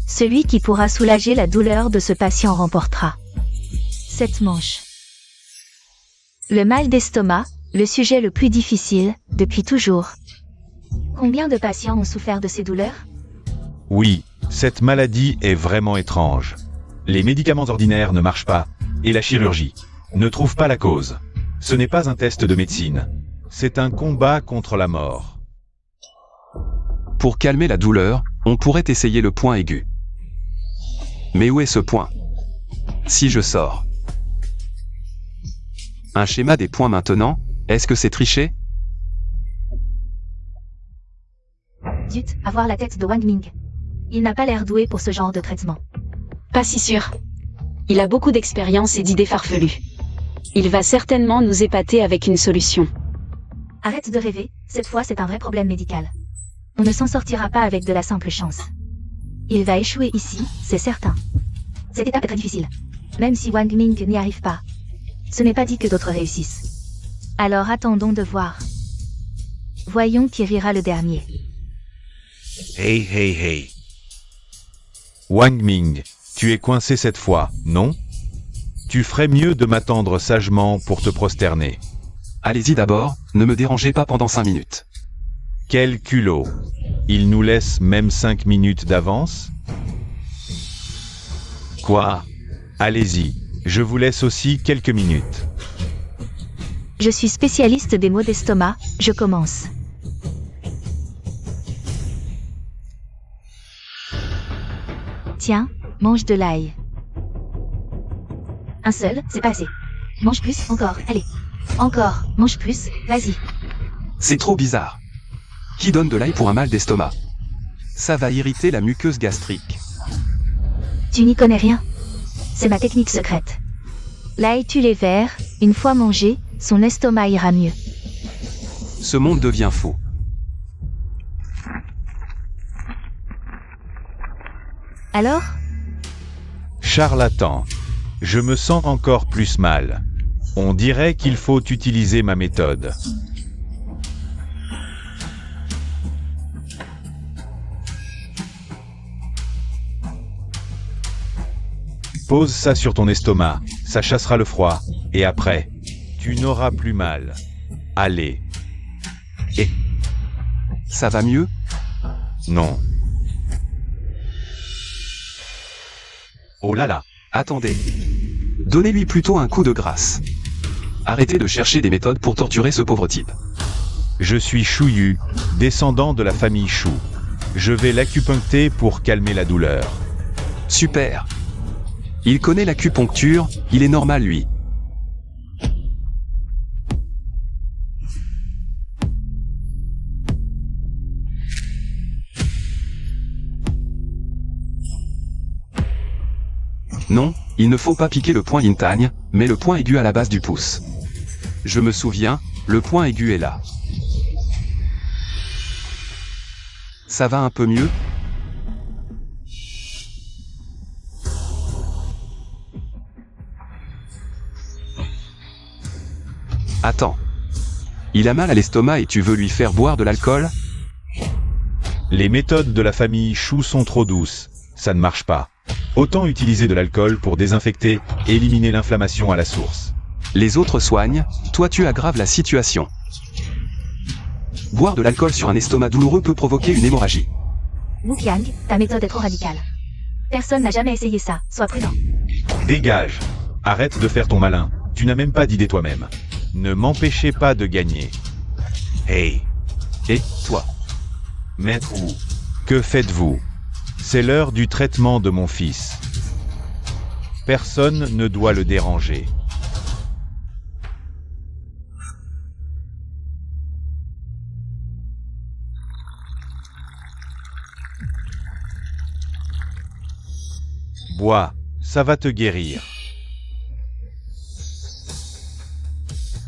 Speaker 3: celui qui pourra soulager la douleur de ce patient remportera cette manche. Le mal d'estomac, le sujet le plus difficile, depuis toujours. Combien de patients ont souffert de ces douleurs?
Speaker 5: Oui, cette maladie est vraiment étrange.
Speaker 1: Les médicaments ordinaires ne marchent pas, et la chirurgie ne trouve pas la cause. Ce n'est pas un test de médecine.
Speaker 5: C'est un combat contre la mort.
Speaker 2: Pour calmer la douleur, on pourrait essayer le point aigu. Mais où est ce point? Si je sors. Un schéma des points maintenant, est-ce que c'est triché?
Speaker 3: Zut, avoir la tête de Wang Ming. Il n'a pas l'air doué pour ce genre de traitement.
Speaker 4: Pas si sûr. Il a beaucoup d'expérience et d'idées farfelues. Il va certainement nous épater avec une solution.
Speaker 3: Arrête de rêver, cette fois c'est un vrai problème médical. On ne s'en sortira pas avec de la simple chance. Il va échouer ici, c'est certain. Cette étape est très difficile. Même si Wang Ming n'y arrive pas. Ce n'est pas dit que d'autres réussissent. Alors attendons de voir. Voyons qui rira le dernier.
Speaker 5: Hey, hey, hey. Wang Ming, tu es coincé cette fois, non? Tu ferais mieux de m'attendre sagement pour te prosterner.
Speaker 2: Allez-y d'abord, ne me dérangez pas pendant 5 minutes.
Speaker 5: Quel culot. Il nous laisse même 5 minutes d'avance? Quoi? Allez-y, je vous laisse aussi quelques minutes.
Speaker 3: Je suis spécialiste des maux d'estomac, je commence. Tiens, mange de l'ail. Un seul, c'est pas assez. Mange plus, encore, allez. Encore, mange plus, vas-y.
Speaker 2: C'est trop bizarre. Qui donne de l'ail pour un mal d'estomac? Ça va irriter la muqueuse gastrique.
Speaker 3: Tu n'y connais rien. C'est ma technique secrète. L'ail tue les vers, une fois mangé, son estomac ira mieux.
Speaker 2: Ce monde devient fou.
Speaker 3: Alors?
Speaker 5: Charlatan. Je me sens encore plus mal. On dirait qu'il faut utiliser ma méthode. Pose ça sur ton estomac, ça chassera le froid, et après, tu n'auras plus mal. Allez.
Speaker 2: Et ça va mieux?
Speaker 5: Non.
Speaker 1: Oh là là.
Speaker 2: Attendez. Donnez-lui plutôt un coup de grâce. Arrêtez de chercher des méthodes pour torturer ce pauvre type.
Speaker 5: Je suis Chouyu, descendant de la famille Chou. Je vais l'acupuncter pour calmer la douleur.
Speaker 2: Super. Il connaît l'acupuncture, il est normal lui. Non, il ne faut pas piquer le point yin-tagne, mais le point aigu à la base du pouce. Je me souviens, le point aigu est là. Ça va un peu mieux? Attends. Il a mal à l'estomac et tu veux lui faire boire de l'alcool?
Speaker 5: Les méthodes de la famille Chou sont trop douces, ça ne marche pas. Autant utiliser de l'alcool pour désinfecter et éliminer l'inflammation à la source.
Speaker 2: Les autres soignent, toi tu aggraves la situation. Boire de l'alcool sur un estomac douloureux peut provoquer une hémorragie.
Speaker 3: Wu Qiang, ta méthode est trop radicale. Personne n'a jamais essayé ça, sois prudent.
Speaker 5: Dégage. Arrête de faire ton malin, tu n'as même pas d'idée toi-même. Ne m'empêchez pas de gagner. Hey.
Speaker 2: Et, toi?
Speaker 5: Maître Wu, que faites-vous? C'est l'heure du traitement de mon fils. Personne ne doit le déranger. Bois, ça va te guérir.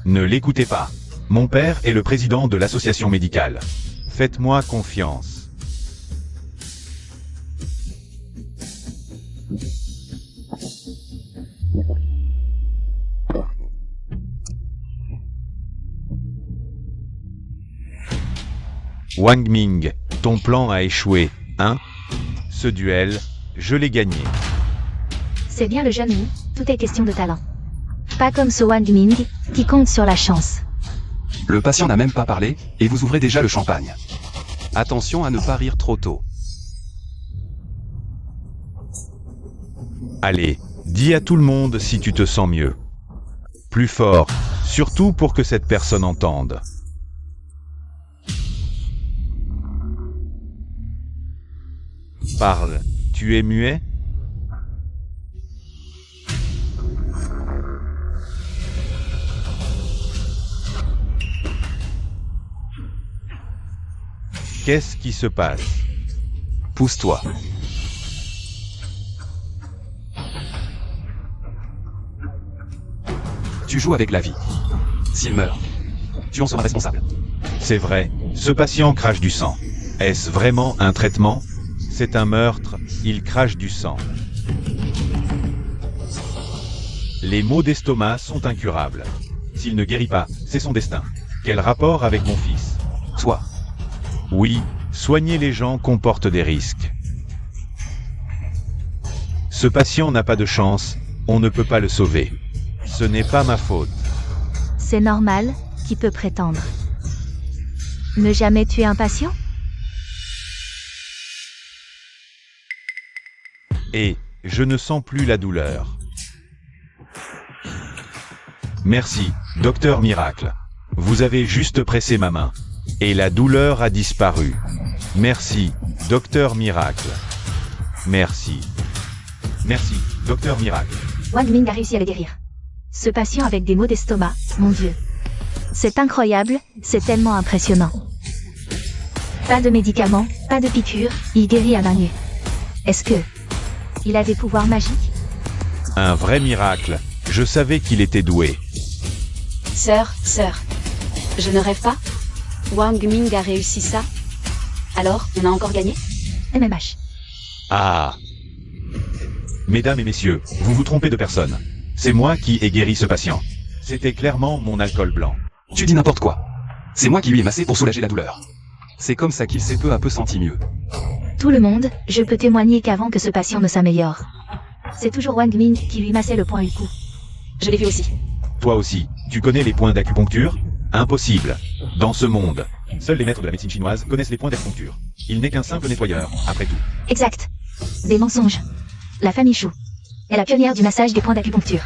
Speaker 5: Ne l'écoutez pas. Mon père est le président de l'association médicale. Faites-moi confiance. Wang Ming, ton plan a échoué, hein? Ce duel, je l'ai gagné.
Speaker 3: C'est bien le jeune Wu, tout est question de talent. Pas comme ce Wang Ming, qui compte sur la chance.
Speaker 2: Le patient n'a même pas parlé, et vous ouvrez déjà le champagne. Attention à ne pas rire trop tôt.
Speaker 5: Allez, dis à tout le monde si tu te sens mieux. Plus fort, surtout pour que cette personne entende. Parle, tu es muet? Qu'est-ce qui se passe?
Speaker 2: Pousse-toi. Tu joues avec la vie. S'il meurt, tu en seras responsable.
Speaker 5: C'est vrai, ce patient crache du sang. Est-ce vraiment un traitement? C'est un meurtre, il crache du sang. Les maux d'estomac sont incurables. S'il ne guérit pas, c'est son destin. Quel rapport avec mon fils?
Speaker 2: Toi,
Speaker 5: Oui, soigner les gens comporte des risques. Ce patient n'a pas de chance, on ne peut pas le sauver. Ce n'est pas ma faute.
Speaker 3: C'est normal, qui peut prétendre. Ne jamais tuer un patient?
Speaker 5: Et je ne sens plus la douleur. Merci, docteur Miracle. Vous avez juste pressé ma main. Et la douleur a disparu. Merci, docteur Miracle. Merci. Merci, docteur Miracle.
Speaker 3: Wang Ming a réussi à le guérir. Ce patient avec des maux d'estomac, mon Dieu. C'est incroyable, c'est tellement impressionnant. Pas de médicaments, pas de piqûres, il guérit à main nue. Est-ce que... il a des pouvoirs magiques?
Speaker 5: Un vrai miracle. Je savais qu'il était doué.
Speaker 4: Sœur, je ne rêve pas? Wang Ming a réussi ça? Alors, on a encore gagné?
Speaker 3: MMH.
Speaker 5: Ah. Mesdames et messieurs, vous vous trompez de personne. C'est moi qui ai guéri ce patient. C'était clairement mon alcool blanc.
Speaker 2: tu dis n'importe quoi. C'est moi qui lui ai massé pour soulager la douleur. C'est comme ça qu'il s'est peu à peu senti mieux.
Speaker 3: Tout le monde, je peux témoigner qu'avant que ce patient ne s'améliore, c'est toujours Wang Ming qui lui massait le poing du cou.
Speaker 4: Je l'ai vu aussi.
Speaker 5: Toi aussi, tu connais les points d'acupuncture? Impossible. Dans ce monde, seuls les maîtres de la médecine chinoise connaissent les points d'acupuncture. Il n'est qu'un simple nettoyeur, après tout.
Speaker 3: Exact. Des mensonges. La famille Chou est la pionnière du massage des points d'acupuncture.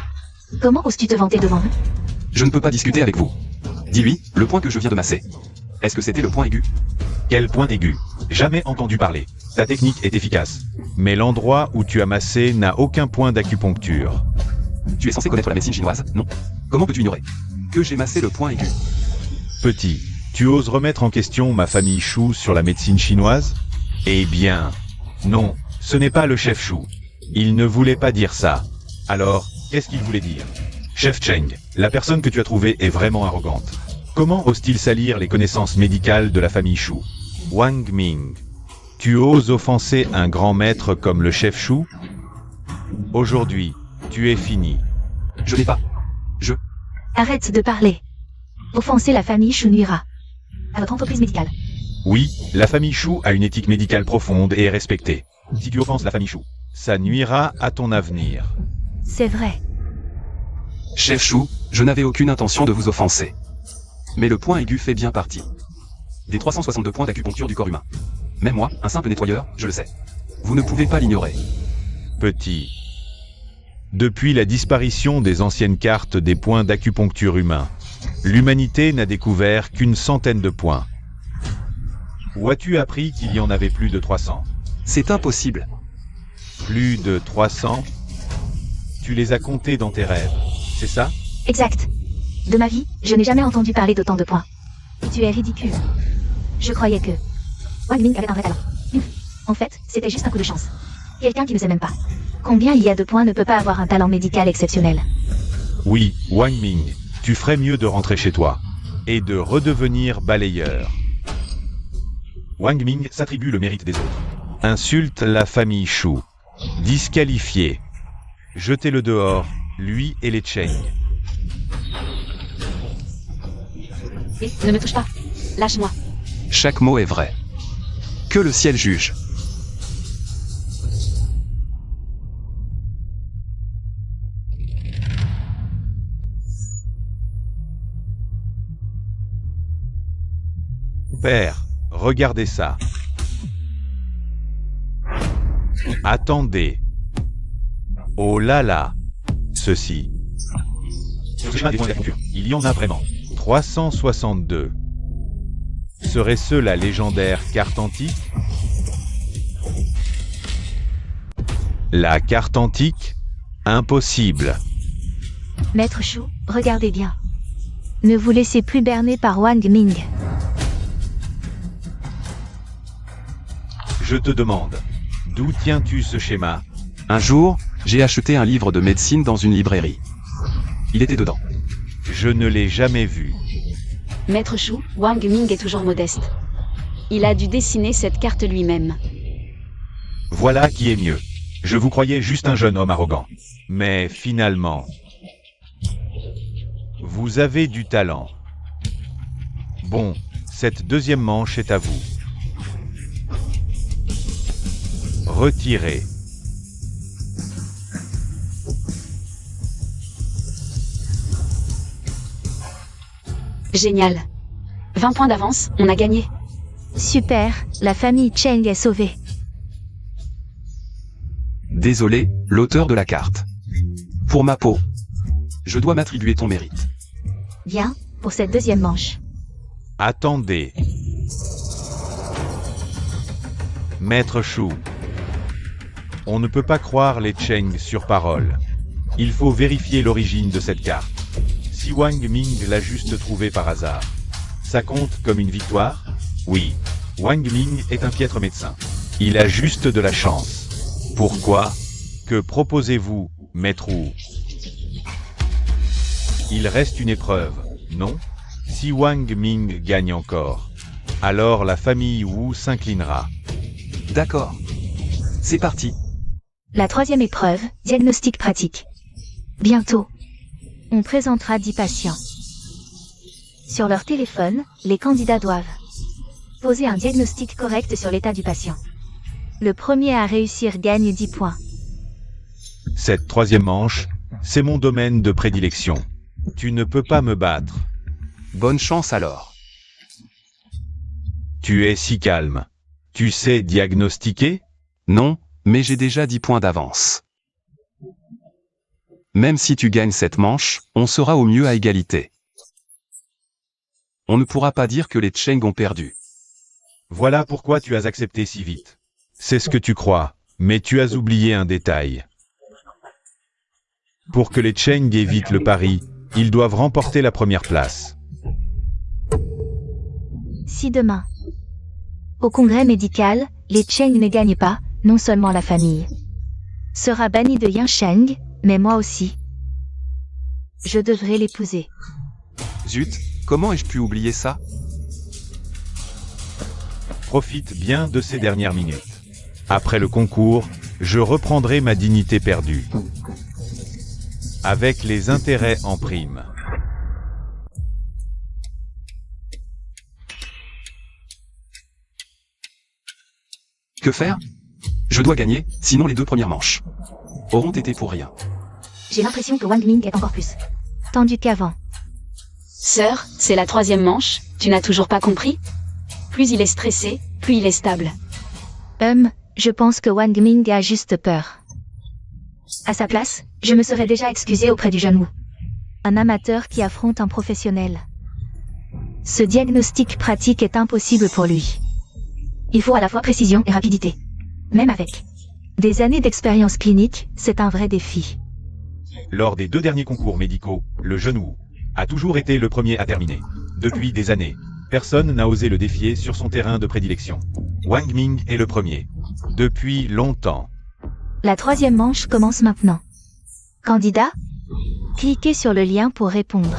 Speaker 3: Comment oses-tu te vanter devant eux?
Speaker 2: Je ne peux pas discuter avec vous. Dis-lui, le point que je viens de masser. Est-ce que c'était le point aigu?
Speaker 5: Quel point aigu? Jamais entendu parler. Ta technique est efficace. Mais l'endroit où tu as massé n'a aucun point d'acupuncture.
Speaker 2: Tu es censé connaître la médecine chinoise, non? Comment peux-tu ignorer que j'ai massé le point aigu?
Speaker 5: Petit, tu oses remettre en question ma famille Chou sur la médecine chinoise? Eh bien, non, ce n'est pas le chef Chou. Il ne voulait pas dire ça. Alors, qu'est-ce qu'il voulait dire? Chef Cheng, la personne que tu as trouvée est vraiment arrogante. Comment ose-t-il salir les connaissances médicales de la famille Chou? Wang Ming, tu oses offenser un grand maître comme le chef Chou? Aujourd'hui, tu es fini.
Speaker 2: Je n'ai pas.
Speaker 3: Arrête de parler. Offenser la famille Chou nuira à votre entreprise médicale.
Speaker 5: Oui, la famille Chou a une éthique médicale profonde et est respectée. Si tu offenses la famille Chou, ça nuira à ton avenir.
Speaker 3: C'est vrai.
Speaker 2: Chef Chou, je n'avais aucune intention de vous offenser. Mais le point aigu fait bien partie des 362 points d'acupuncture du corps humain. Même moi, un simple nettoyeur, je le sais. Vous ne pouvez pas l'ignorer.
Speaker 5: Petit. Depuis la disparition des anciennes cartes des points d'acupuncture humains, l'humanité n'a découvert qu'une centaine de points. Où as-tu appris qu'il y en avait plus de 300?
Speaker 2: C'est impossible.
Speaker 5: Plus de 300? Tu les as comptés dans tes rêves, c'est ça?
Speaker 3: Exact. De ma vie, je n'ai jamais entendu parler d'autant de points. Tu es ridicule. Je croyais que Wang Ming avait un vrai talent. En fait, c'était juste un coup de chance. Quelqu'un qui ne sait même pas combien il y a de points ne peut pas avoir un talent médical exceptionnel.
Speaker 5: Oui, Wang Ming, tu ferais mieux de rentrer chez toi et de redevenir balayeur. Wang Ming s'attribue le mérite des autres. Insulte la famille Chou. Disqualifié. Jetez-le dehors, lui et les Cheng.
Speaker 4: Et ne me touche pas. Lâche-moi.
Speaker 2: Chaque mot est vrai. Que le ciel juge.
Speaker 5: Père, regardez ça. Attendez. Oh là là. Ceci. Il y en a vraiment. 362. Serait-ce la légendaire carte antique? La carte antique? Impossible.
Speaker 3: Maître Chou, regardez bien. Ne vous laissez plus berner par Wang Ming.
Speaker 5: Je te demande, d'où tiens-tu ce schéma?
Speaker 2: Un jour, j'ai acheté un livre de médecine dans une librairie. Il était dedans.
Speaker 5: Je ne l'ai jamais vu.
Speaker 4: Maître Shu, Wang Ming est toujours modeste. Il a dû dessiner cette carte lui-même.
Speaker 5: Voilà qui est mieux. Je vous croyais juste un jeune homme arrogant. Mais finalement, vous avez du talent. Bon, cette deuxième manche est à vous. Retirez.
Speaker 4: Génial. 20 points d'avance, on a gagné.
Speaker 3: Super, la famille Cheng est sauvée.
Speaker 2: Désolé, l'auteur de la carte. Pour ma peau, je dois m'attribuer ton mérite.
Speaker 3: Bien, pour cette deuxième manche.
Speaker 5: Attendez. Maître Shu. On ne peut pas croire les Cheng sur parole. Il faut vérifier l'origine de cette carte. Si Wang Ming l'a juste trouvée par hasard, ça compte comme une victoire? Oui. Wang Ming est un piètre médecin. Il a juste de la chance. Pourquoi? Que proposez-vous, Maître Wu? Il reste une épreuve, non? Si Wang Ming gagne encore, alors la famille Wu s'inclinera.
Speaker 2: D'accord. C'est parti.
Speaker 3: La troisième épreuve, diagnostic pratique. Bientôt, on présentera 10 patients. Sur leur téléphone, les candidats doivent poser un diagnostic correct sur l'état du patient. Le premier à réussir gagne 10 points.
Speaker 5: Cette troisième manche, c'est mon domaine de prédilection. Tu ne peux pas me battre.
Speaker 2: Bonne chance alors.
Speaker 5: Tu es si calme. Tu sais diagnostiquer?
Speaker 2: Non, mais j'ai déjà 10 points d'avance. Même si tu gagnes cette manche, on sera au mieux à égalité. On ne pourra pas dire que les Cheng ont perdu.
Speaker 5: Voilà pourquoi tu as accepté si vite. C'est ce que tu crois, mais tu as oublié un détail. Pour que les Cheng évitent le pari, ils doivent remporter la première place.
Speaker 3: Si demain, au congrès médical, les Cheng ne gagnent pas, non seulement la famille sera bannie de Yansheng, mais moi aussi. Je devrais l'épouser.
Speaker 2: Zut, comment ai-je pu oublier ça?
Speaker 5: Profite bien de ces dernières minutes. Après le concours, je reprendrai ma dignité perdue. Avec les intérêts en prime.
Speaker 2: Que faire? Je dois gagner, sinon les 2 premières manches auront été pour rien.
Speaker 3: J'ai l'impression que Wang Ming est encore plus tendu qu'avant.
Speaker 4: Sœur, c'est la troisième manche, tu n'as toujours pas compris? Plus il est stressé, plus il est stable.
Speaker 3: Je pense que Wang Ming a juste peur. À sa place, je me serais déjà excusé auprès du jeune Wu. Un amateur qui affronte un professionnel. Ce diagnostic pratique est impossible pour lui. Il faut à la fois précision et rapidité. Même avec des années d'expérience clinique, c'est un vrai défi.
Speaker 5: Lors des 2 derniers concours médicaux, le jeune Wu a toujours été le premier à terminer. Depuis des années, personne n'a osé le défier sur son terrain de prédilection. Wang Ming est le premier. Depuis longtemps.
Speaker 3: La troisième manche commence maintenant. Candidat, cliquez sur le lien pour répondre.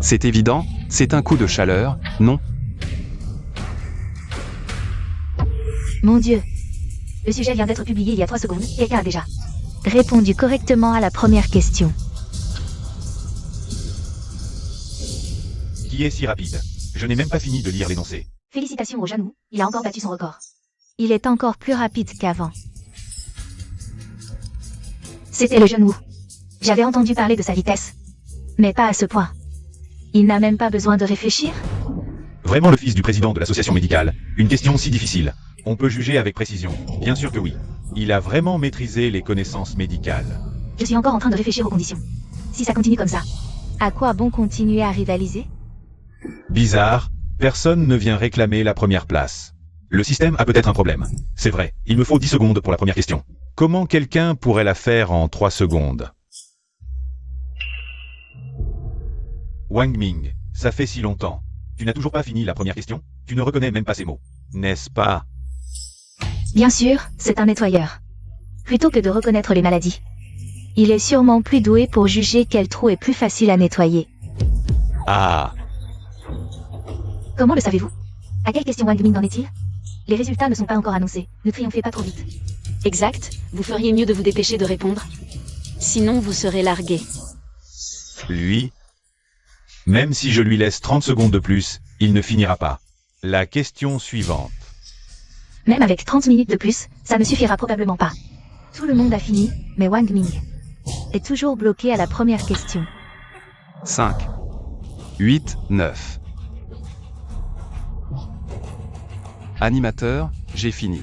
Speaker 2: C'est évident, c'est un coup de chaleur, non?
Speaker 3: Mon Dieu. Le sujet vient d'être publié il y a 3 secondes. Quelqu'un a déjà répondu correctement à la première question.
Speaker 5: Qui est si rapide? Je n'ai même pas fini de lire l'énoncé.
Speaker 3: Félicitations au jeune Wu, il a encore battu son record. Il est encore plus rapide qu'avant. C'était le jeune Wu. J'avais entendu parler de sa vitesse. Mais pas à ce point. Il n'a même pas besoin de réfléchir.
Speaker 5: Vraiment le fils du président de l'association médicale? Une question si difficile. On peut juger avec précision. Bien sûr que oui. Il a vraiment maîtrisé les connaissances médicales.
Speaker 3: Je suis encore en train de réfléchir aux conditions. Si ça continue comme ça, à quoi bon continuer à rivaliser?
Speaker 5: Bizarre, personne ne vient réclamer la première place. Le système a peut-être un problème. C'est vrai, il me faut 10 secondes pour la première question. Comment quelqu'un pourrait la faire en 3 secondes? Wang Ming, ça fait si longtemps.
Speaker 1: Tu n'as toujours pas fini la première question? Tu ne reconnais même pas ces mots.
Speaker 5: N'est-ce pas?
Speaker 3: Bien sûr, c'est un nettoyeur. Plutôt que de reconnaître les maladies. Il est sûrement plus doué pour juger quel trou est plus facile à nettoyer.
Speaker 5: Ah,
Speaker 3: Comment le savez-vous? À quelle question Wang Ming en est-il? Les résultats ne sont pas encore annoncés. Ne triomphez pas trop vite.
Speaker 4: Exact, vous feriez mieux de vous dépêcher de répondre. Sinon vous serez largué.
Speaker 5: lui? Même si je lui laisse 30 secondes de plus, il ne finira pas. La question suivante.
Speaker 3: Même avec 30 minutes de plus, ça ne suffira probablement pas. Tout le monde a fini, mais Wang Ming est toujours bloqué à la première question.
Speaker 2: 5, 8, 9. Animateur, j'ai fini.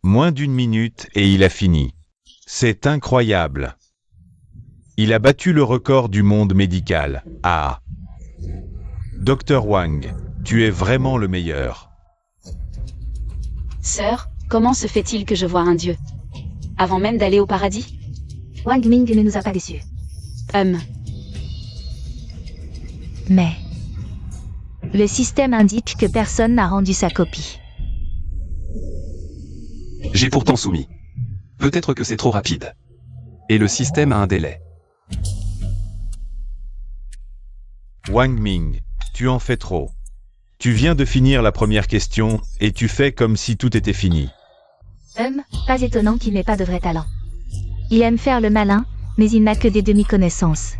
Speaker 5: Moins d'une minute et il a fini. C'est incroyable. Il a battu le record du monde médical. Ah. Dr Wang, tu es vraiment le meilleur.
Speaker 4: Sœur, comment se fait-il que je vois un dieu? Avant même d'aller au paradis?
Speaker 3: Wang Ming ne nous a pas déçus. Mais le système indique que personne n'a rendu sa copie.
Speaker 2: J'ai pourtant soumis. Peut-être que c'est trop rapide. Et le système a un délai.
Speaker 5: Wang Ming, tu en fais trop. Tu viens de finir la première question et tu fais comme si tout était fini.
Speaker 3: Pas étonnant qu'il n'ait pas de vrai talent. Il aime faire le malin, mais il n'a que des demi-connaissances.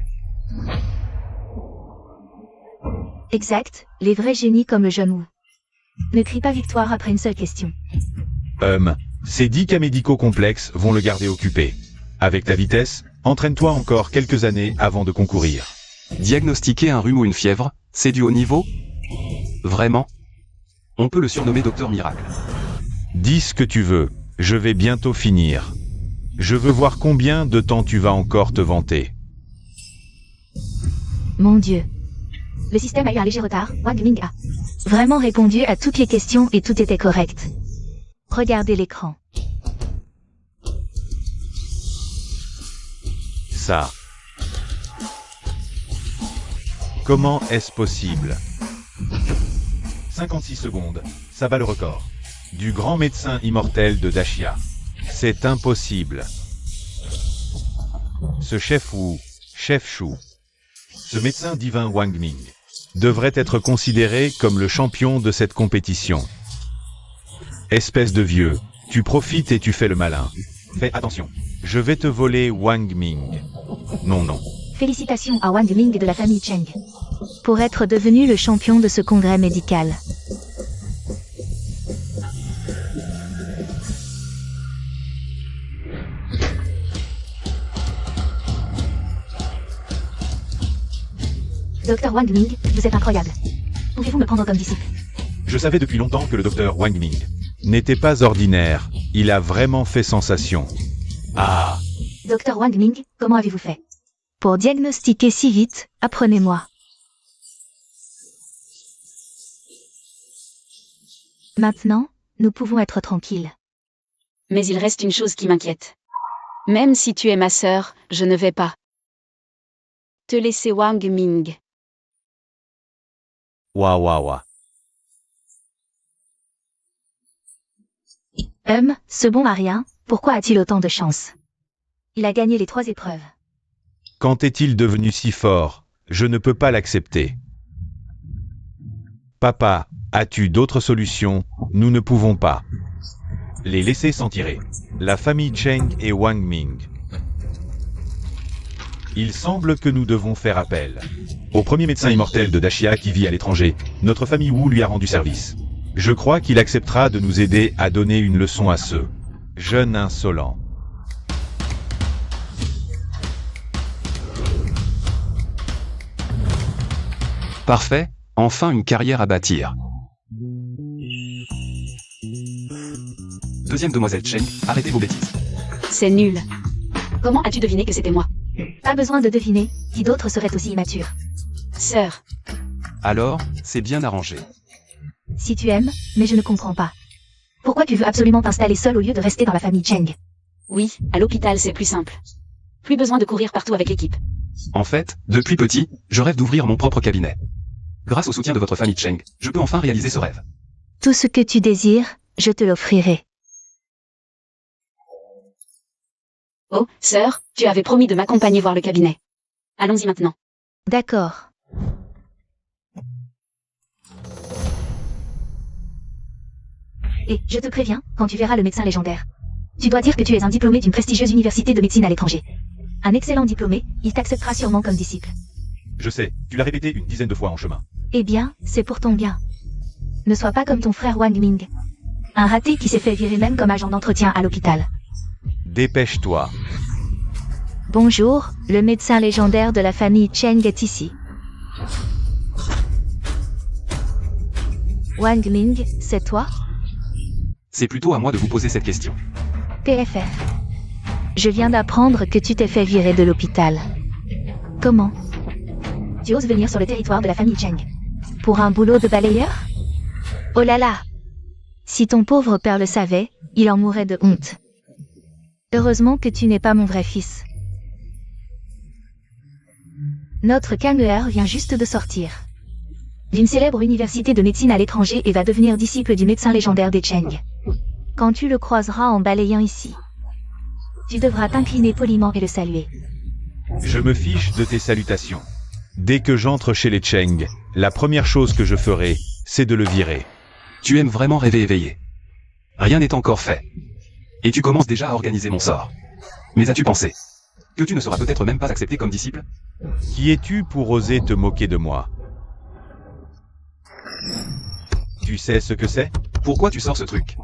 Speaker 3: Exact, les vrais génies comme le jeune Wu. Ne crie pas victoire après une seule question.
Speaker 5: Ces 10 cas médicaux complexes vont le garder occupé. Avec ta vitesse, entraîne-toi encore quelques années avant de concourir.
Speaker 2: Diagnostiquer un rhume ou une fièvre, c'est du haut niveau? Vraiment? On peut le surnommer Docteur Miracle.
Speaker 5: Dis ce que tu veux, je vais bientôt finir. Je veux voir combien de temps tu vas encore te vanter.
Speaker 3: Mon Dieu. Le système a eu un léger retard, Wang Ming a vraiment répondu à toutes les questions et tout était correct. Regardez l'écran.
Speaker 5: Ça. Comment est-ce possible?
Speaker 1: 56 secondes, ça bat le record.
Speaker 5: Du grand médecin immortel de Dashia. C'est impossible. Ce chef Wu, chef Shu,
Speaker 1: Ce médecin divin Wang Ming.
Speaker 5: devrait être considéré comme le champion de cette compétition. Espèce de vieux, tu profites et tu fais le malin.
Speaker 1: Fais attention.
Speaker 5: Je vais te voler Wang Ming. Non, non.
Speaker 3: Félicitations à Wang Ming de la famille Cheng. Pour être devenu le champion de ce congrès médical. Docteur Wang Ming, vous êtes incroyable. Pouvez-vous me prendre comme disciple?
Speaker 1: Je savais depuis longtemps que le docteur Wang Ming.
Speaker 5: N'était pas ordinaire, il a vraiment fait sensation.
Speaker 1: Ah.
Speaker 3: Docteur Wang Ming, comment avez-vous fait? Pour diagnostiquer si vite, apprenez-moi. Maintenant, nous pouvons être tranquilles.
Speaker 4: Mais il reste une chose qui m'inquiète. Même si tu es ma sœur, je ne vais pas te laisser Wang Ming.
Speaker 5: Ouah ouah ouah.
Speaker 3: Ce bon à rien, pourquoi a-t-il autant de chance? Il a gagné les 3 épreuves.
Speaker 5: Quand est-il devenu si fort? Je ne peux pas l'accepter. Papa, as-tu d'autres solutions? Nous ne pouvons pas.
Speaker 1: Les laisser s'en tirer.
Speaker 5: La famille Cheng et Wang Ming.
Speaker 1: Il semble que nous devons faire appel au premier médecin immortel de Dashia qui vit à l'étranger. Notre famille Wu lui a rendu service.
Speaker 5: Je crois qu'il acceptera de nous aider à donner une leçon à ce jeune insolent.
Speaker 2: Parfait, enfin une carrière à bâtir. Deuxième demoiselle Cheng, arrêtez vos bêtises.
Speaker 4: C'est nul. Comment as-tu deviné que c'était moi?
Speaker 3: Pas besoin de deviner, qui d'autre serait aussi immature.
Speaker 4: Sœur,
Speaker 2: Alors, c'est bien arrangé.
Speaker 3: Si tu aimes, mais je ne comprends pas. Pourquoi tu veux absolument t'installer seul au lieu de rester dans la famille Cheng?
Speaker 4: oui, à l'hôpital c'est plus simple. Plus besoin de courir partout avec l'équipe.
Speaker 2: En fait, depuis petit, je rêve d'ouvrir mon propre cabinet. Grâce au soutien de votre famille Cheng, je peux enfin réaliser ce rêve.
Speaker 3: Tout ce que tu désires, je te l'offrirai.
Speaker 4: Oh, sœur, tu avais promis de m'accompagner voir le cabinet. Allons-y maintenant.
Speaker 3: D'accord. Et, je te préviens, quand tu verras le médecin légendaire, tu dois dire que tu es un diplômé d'une prestigieuse université de médecine à l'étranger. Un excellent diplômé, il t'acceptera sûrement comme disciple.
Speaker 1: Je sais, tu l'as répété une dizaine de fois en chemin.
Speaker 3: Eh bien, c'est pour ton bien. Ne sois pas comme ton frère Wang Ming. Un raté qui s'est fait virer même comme agent d'entretien à l'hôpital.
Speaker 5: Dépêche-toi.
Speaker 3: Bonjour, le médecin légendaire de la famille Cheng est ici. Wang Ming, c'est toi?
Speaker 2: C'est plutôt à moi de vous poser cette question.
Speaker 3: PFF. Je viens d'apprendre que tu t'es fait virer de l'hôpital. Comment? Tu oses venir sur le territoire de la famille Cheng? Pour un boulot de balayeur? Oh là là! Si ton pauvre père le savait, il en mourrait de honte. Heureusement que tu n'es pas mon vrai fils. Notre Kang-er vient juste de sortir d'une célèbre université de médecine à l'étranger et va devenir disciple du médecin légendaire des Cheng. Quand tu le croiseras en balayant ici, tu devras t'incliner poliment et le saluer.
Speaker 5: Je me fiche de tes salutations. Dès que j'entre chez les Cheng, la première chose que je ferai, c'est de le virer.
Speaker 2: Tu aimes vraiment rêver éveillé. Rien n'est encore fait. Et tu commences déjà à organiser mon sort. Mais as-tu pensé que tu ne seras peut-être même pas accepté comme disciple?
Speaker 5: Qui es-tu pour oser te moquer de moi? Tu sais ce que c'est?
Speaker 2: Pourquoi tu sors ce truc?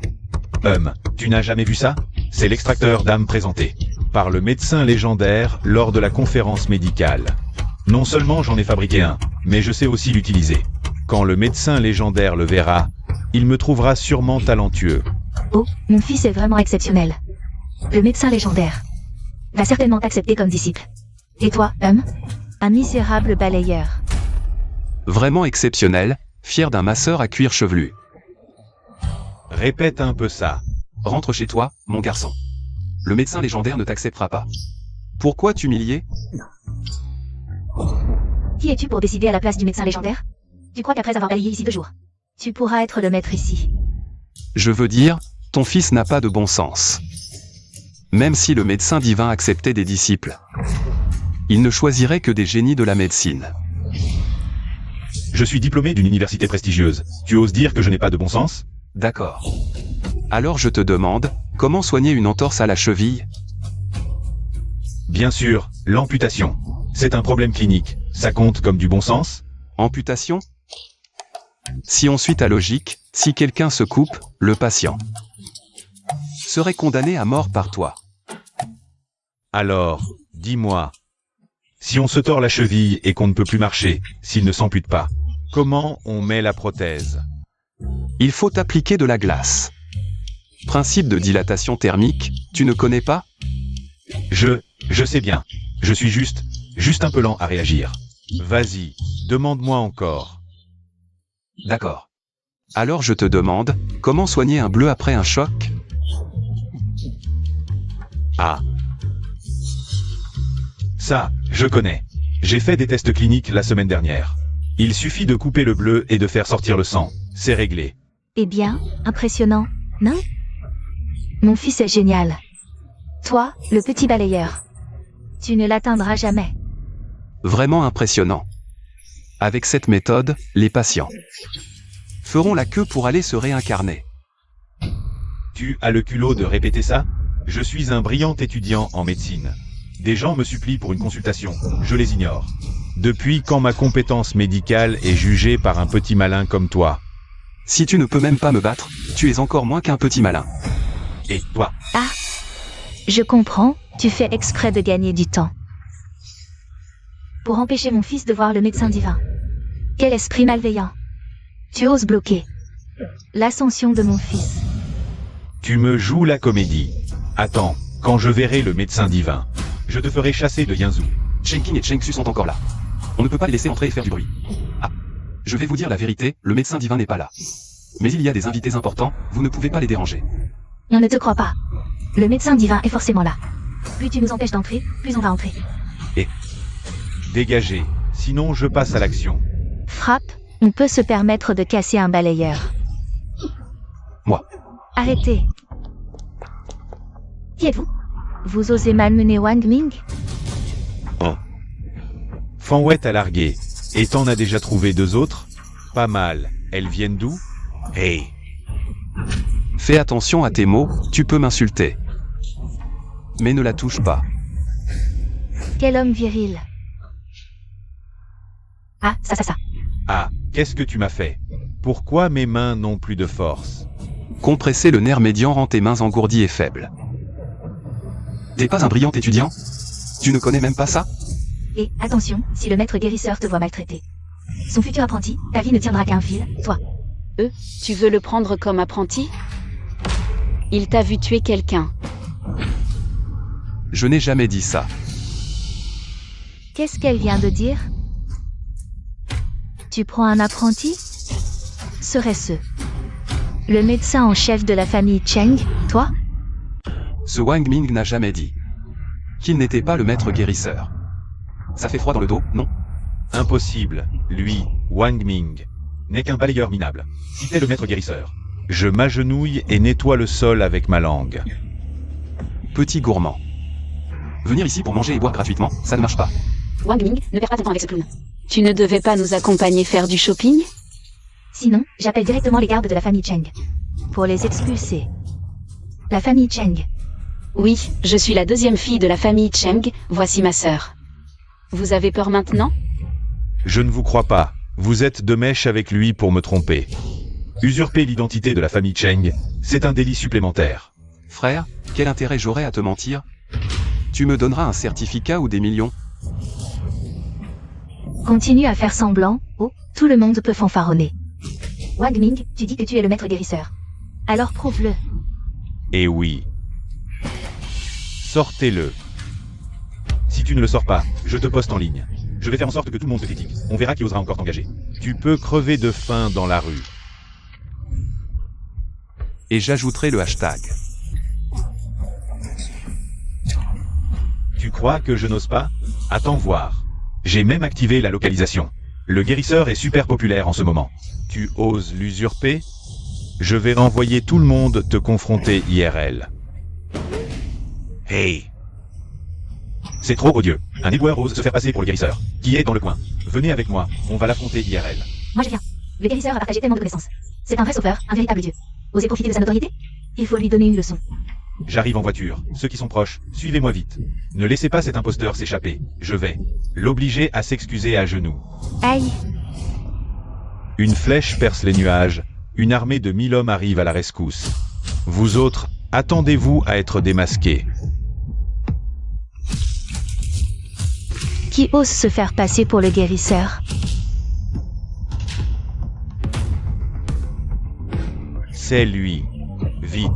Speaker 5: Tu n'as jamais vu ça? C'est l'extracteur d'âme présenté par le médecin légendaire lors de la conférence médicale. Non seulement j'en ai fabriqué un, mais je sais aussi l'utiliser. Quand le médecin légendaire le verra, il me trouvera sûrement talentueux.
Speaker 3: Oh, mon fils est vraiment exceptionnel. Le médecin légendaire va certainement t'accepter comme disciple. Et toi, un misérable balayeur.
Speaker 2: Vraiment exceptionnel, fier d'un masseur à cuir chevelu.
Speaker 5: Répète un peu ça.
Speaker 2: Rentre chez toi, mon garçon. Le médecin légendaire ne t'acceptera pas. Pourquoi t'humilier?
Speaker 3: Qui es-tu pour décider à la place du médecin légendaire? Tu crois qu'après avoir balayé ici 2 jours, tu pourras être le maître ici?
Speaker 2: Je veux dire, ton fils n'a pas de bon sens. Même si le médecin divin acceptait des disciples, il ne choisirait que des génies de la médecine.
Speaker 1: Je suis diplômé d'une université prestigieuse. Tu oses dire que je n'ai pas de bon sens?
Speaker 2: D'accord. Alors je te demande, comment soigner une entorse à la cheville?
Speaker 1: Bien sûr, l'amputation. C'est un problème clinique. Ça compte comme du bon sens?
Speaker 2: Amputation? Si on suit ta logique, si quelqu'un se coupe, le patient serait condamné à mort par toi.
Speaker 5: Alors, dis-moi,
Speaker 1: Si on se tord la cheville et qu'on ne peut plus marcher, s'il ne s'ampute pas,
Speaker 5: comment on met la prothèse?
Speaker 2: Il faut appliquer de la glace. Principe de dilatation thermique, tu ne connais pas?
Speaker 1: je sais bien. Je suis juste un peu lent à réagir.
Speaker 5: Vas-y, demande-moi encore.
Speaker 2: D'accord. Alors je te demande, comment soigner un bleu après un choc?
Speaker 1: Ah. Ça, je connais. J'ai fait des tests cliniques la semaine dernière. Il suffit de couper le bleu et de faire sortir le sang. C'est réglé.
Speaker 3: Eh bien, impressionnant, non? Mon fils est génial. Toi, le petit balayeur, tu ne l'atteindras jamais.
Speaker 2: Vraiment impressionnant. Avec cette méthode, les patients feront la queue pour aller se réincarner.
Speaker 1: Tu as le culot de répéter ça? Je suis un brillant étudiant en médecine. Des gens me supplient pour une consultation. Je les ignore.
Speaker 5: Depuis quand ma compétence médicale est jugée par un petit malin comme toi?
Speaker 2: Si tu ne peux même pas me battre, tu es encore moins qu'un petit malin.
Speaker 1: Et toi?
Speaker 3: Ah, je comprends, tu fais exprès de gagner du temps. Pour empêcher mon fils de voir le médecin divin. Quel esprit malveillant. Tu oses bloquer l'ascension de mon fils.
Speaker 1: Tu me joues la comédie. Attends, quand je verrai le médecin divin, je te ferai chasser de Yanzhou.
Speaker 2: Cheng Qing et Cheng Su sont encore là. On ne peut pas les laisser entrer et faire du bruit. Ah. Je vais vous dire la vérité, le médecin divin n'est pas là. Mais il y a des invités importants, vous ne pouvez pas les déranger.
Speaker 3: On ne te croit pas. Le médecin divin est forcément là. Plus tu nous empêches d'entrer, plus on va entrer.
Speaker 5: Dégagez, sinon je passe à l'action.
Speaker 3: Frappe, on peut se permettre de casser un balayeur.
Speaker 2: Moi.
Speaker 3: Arrêtez. Qui êtes-vous? Vous osez malmener Wang Ming?
Speaker 5: Fanwet a largué. Et t'en as déjà trouvé 2 autres? Pas mal. Elles viennent d'où? Hey.
Speaker 2: Fais attention à tes mots, tu peux m'insulter. Mais ne la touche pas.
Speaker 3: Quel homme viril. Ah, ça.
Speaker 5: Ah, qu'est-ce que tu m'as fait? Pourquoi mes mains n'ont plus de force?
Speaker 2: Compresser le nerf médian rend tes mains engourdies et faibles. T'es pas un brillant étudiant? Tu ne connais même pas ça?
Speaker 3: Et attention, si le maître guérisseur te voit maltraité. Son futur apprenti, ta vie ne tiendra qu'à un fil, toi.
Speaker 4: Tu veux le prendre comme apprenti? Il t'a vu tuer quelqu'un.
Speaker 2: Je n'ai jamais dit ça.
Speaker 3: Qu'est-ce qu'elle vient de dire? Tu prends un apprenti? Serait-ce le médecin en chef de la famille Cheng, toi?
Speaker 2: Ce Wang Ming n'a jamais dit qu'il n'était pas le maître guérisseur. Ça fait froid dans le dos, non?
Speaker 5: Impossible. Lui, Wang Ming, n'est qu'un balayeur minable. Si t'es le maître guérisseur, je m'agenouille et nettoie le sol avec ma langue.
Speaker 2: Petit gourmand. Venir ici pour manger et boire gratuitement, ça ne marche pas.
Speaker 4: Wang Ming, ne perds pas ton temps avec ce clown. Tu ne devais pas nous accompagner faire du shopping?
Speaker 3: Sinon, j'appelle directement les gardes de la famille Cheng. Pour les expulser. La famille Cheng.
Speaker 4: Oui, je suis la 2e fille de la famille Cheng, voici ma sœur. Vous avez peur maintenant?
Speaker 5: Je ne vous crois pas. Vous êtes de mèche avec lui pour me tromper. Usurper l'identité de la famille Cheng, c'est un délit supplémentaire.
Speaker 2: Frère, quel intérêt j'aurais à te mentir? Tu me donneras un certificat ou des millions?
Speaker 3: Continue à faire semblant, tout le monde peut fanfaronner. Wang Ming, tu dis que tu es le maître guérisseur. Alors prouve-le.
Speaker 5: Eh oui. Sortez-le. Si tu ne le sors pas, je te poste en ligne. Je vais faire en sorte que tout le monde te critique. On verra qui osera encore t'engager. Tu peux crever de faim dans la rue.
Speaker 2: Et j'ajouterai le hashtag.
Speaker 5: Tu crois que je n'ose pas? Attends voir. J'ai même activé la localisation. Le guérisseur est super populaire en ce moment. Tu oses l'usurper? Je vais renvoyer tout le monde te confronter IRL. Hey! C'est trop odieux. Un éboueur ose se faire passer pour le guérisseur. Qui est dans le coin? Venez avec moi, on va l'affronter IRL.
Speaker 3: Moi je viens. Le guérisseur a partagé tellement de connaissances. C'est un vrai sauveur, un véritable dieu. Osez profiter de sa notoriété? Il faut lui donner une leçon.
Speaker 5: J'arrive en voiture. Ceux qui sont proches, suivez-moi vite. Ne laissez pas cet imposteur s'échapper. Je vais l'obliger à s'excuser à genoux.
Speaker 3: Aïe!
Speaker 5: Une flèche perce les nuages. Une armée de 1000 hommes arrive à la rescousse. Vous autres, attendez-vous à être démasqués.
Speaker 3: Qui ose se faire passer pour le guérisseur?
Speaker 5: C'est lui. Vite.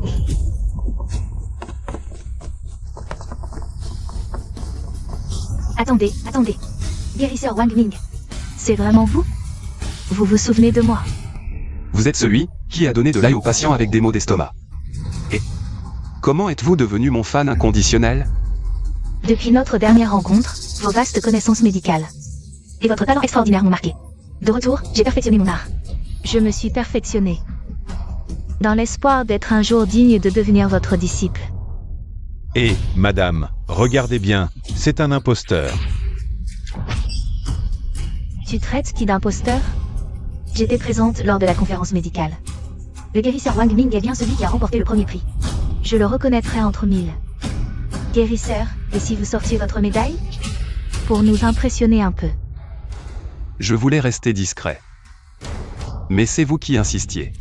Speaker 3: Attendez. Guérisseur Wang Ming. C'est vraiment vous? Vous vous souvenez de moi?
Speaker 2: Vous êtes celui qui a donné de l'ail aux patients avec des maux d'estomac. Et comment êtes-vous devenu mon fan inconditionnel?
Speaker 3: Depuis notre dernière rencontre, vos vastes connaissances médicales et votre talent extraordinaire m'ont marqué. De retour, j'ai perfectionné mon art. Je me suis perfectionné. Dans l'espoir d'être un jour digne de devenir votre disciple.
Speaker 5: Et, madame, regardez bien, c'est un imposteur.
Speaker 3: Tu traites qui d'imposteur? J'étais présente lors de la conférence médicale. Le guérisseur Wang Ming est bien celui qui a remporté le premier prix. Je le reconnaîtrai entre 1000. Guérisseur, et si vous sortiez votre médaille? Pour nous impressionner un peu.
Speaker 2: Je voulais rester discret. Mais c'est vous qui insistiez.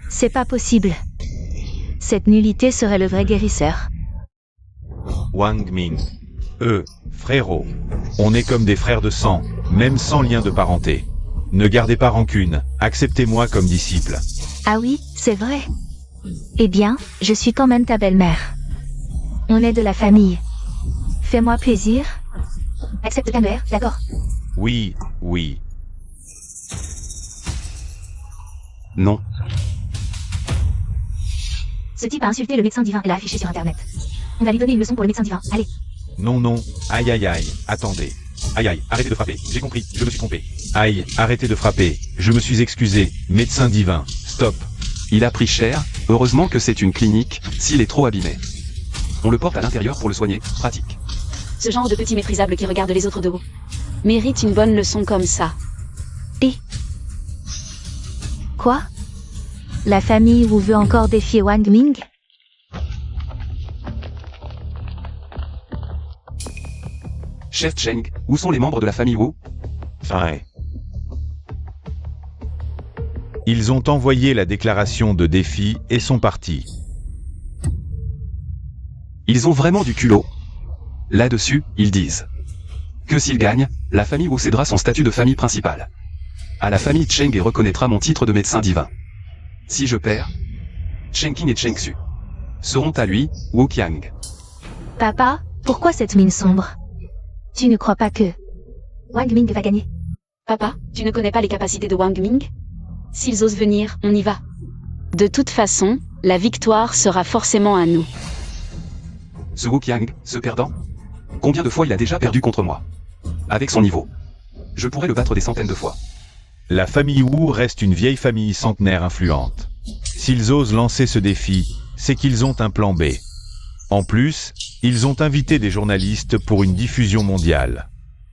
Speaker 3: C'est pas possible. Cette nullité serait le vrai guérisseur.
Speaker 5: Wang Ming. Frérot. On est comme des frères de sang, même sans lien de parenté. Ne gardez pas rancune, acceptez-moi comme disciple.
Speaker 3: Ah oui, c'est vrai. Eh bien, je suis quand même ta belle-mère. On est de la famille. Fais-moi plaisir. Accepte ta mère, d'accord?
Speaker 5: Oui.
Speaker 2: Non.
Speaker 3: Ce type a insulté le médecin divin et l'a affiché sur internet. On va lui donner une leçon pour le médecin divin. Allez.
Speaker 5: Non, non, aïe aïe aïe, attendez.
Speaker 1: Aïe aïe, arrêtez de frapper. J'ai compris, je me suis trompé.
Speaker 5: Aïe, arrêtez de frapper, je me suis excusé, médecin divin, stop.
Speaker 2: Il a pris cher, heureusement que c'est une clinique, s'il est trop abîmé. On le porte à l'intérieur pour le soigner, pratique.
Speaker 4: Ce genre de petit méprisable qui regarde les autres de haut mérite une bonne leçon comme ça.
Speaker 3: Quoi? La famille Wu veut encore défier Wang Ming?
Speaker 2: Chef Cheng, où sont les membres de la famille Wu?
Speaker 5: Ouais. Ils ont envoyé la déclaration de défi et sont partis.
Speaker 2: Ils ont vraiment du culot. Là-dessus, ils disent que s'ils gagnent, la famille Wu cédera son statut de famille principale à la famille Cheng et reconnaîtra mon titre de médecin divin. Si je perds, Cheng Qing et Cheng Xu seront à lui, Wu Qiang.
Speaker 3: Papa, pourquoi cette mine sombre? Tu ne crois pas que Wang Ming va gagner?
Speaker 4: Papa, tu ne connais pas les capacités de Wang Ming? S'ils osent venir, on y va. De toute façon, la victoire sera forcément à nous.
Speaker 2: Ce Wu Qiang, ce perdant? Combien de fois il a déjà perdu contre moi? Avec son niveau, je pourrais le battre des centaines de fois.
Speaker 5: La famille Wu reste une vieille famille centenaire influente. S'ils osent lancer ce défi, c'est qu'ils ont un plan B. En plus, ils ont invité des journalistes pour une diffusion mondiale.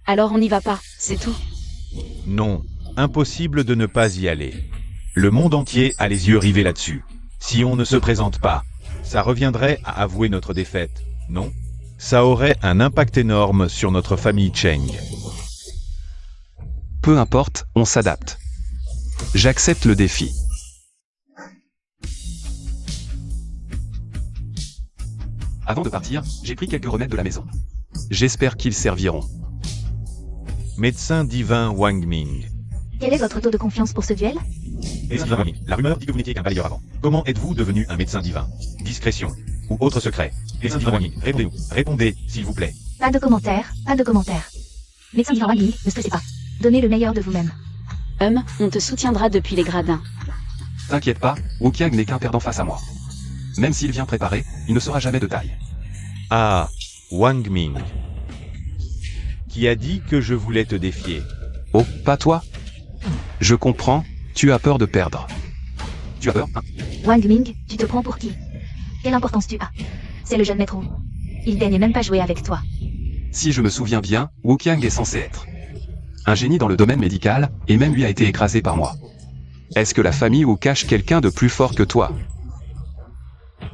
Speaker 4: Alors on n'y va pas, c'est tout.
Speaker 5: Non, impossible de ne pas y aller. Le monde entier a les yeux rivés là-dessus. Si on ne se présente pas, ça reviendrait à avouer notre défaite, non? Ça aurait un impact énorme sur notre famille Cheng.
Speaker 2: Peu importe, on s'adapte. J'accepte le défi. Avant de partir, j'ai pris quelques remèdes de la maison. J'espère qu'ils serviront.
Speaker 5: Médecin divin Wang Ming.
Speaker 3: Quel est votre taux de confiance pour ce duel?
Speaker 1: Médecin divin Wang Ming, la rumeur dit que vous n'étiez qu'un balayeur avant. Comment êtes-vous devenu un médecin divin? Discrétion. Ou autre secret? Médecin divin Wang Ming, répondez-nous. Répondez, s'il vous plaît.
Speaker 3: Pas de commentaires, pas de commentaires. Médecin divin Wang Ming, ne stressez pas. Donnez le meilleur de vous-même.
Speaker 4: On te soutiendra depuis les gradins.
Speaker 2: T'inquiète pas, Wu Qiang n'est qu'un perdant face à moi. Même s'il vient préparé, il ne sera jamais de taille.
Speaker 5: Ah, Wang Ming. Qui a dit que je voulais te défier?
Speaker 2: Oh, pas toi? Je comprends, tu as peur de perdre. Tu as peur, hein?
Speaker 3: Wang Ming, tu te prends pour qui? Quelle importance tu as? C'est le jeune maître Wu. Il daigne même pas jouer avec toi.
Speaker 2: Si je me souviens bien, Wu Qiang est censé être un génie dans le domaine médical, et même lui a été écrasé par moi. Est-ce que la famille Wu cache quelqu'un de plus fort que toi?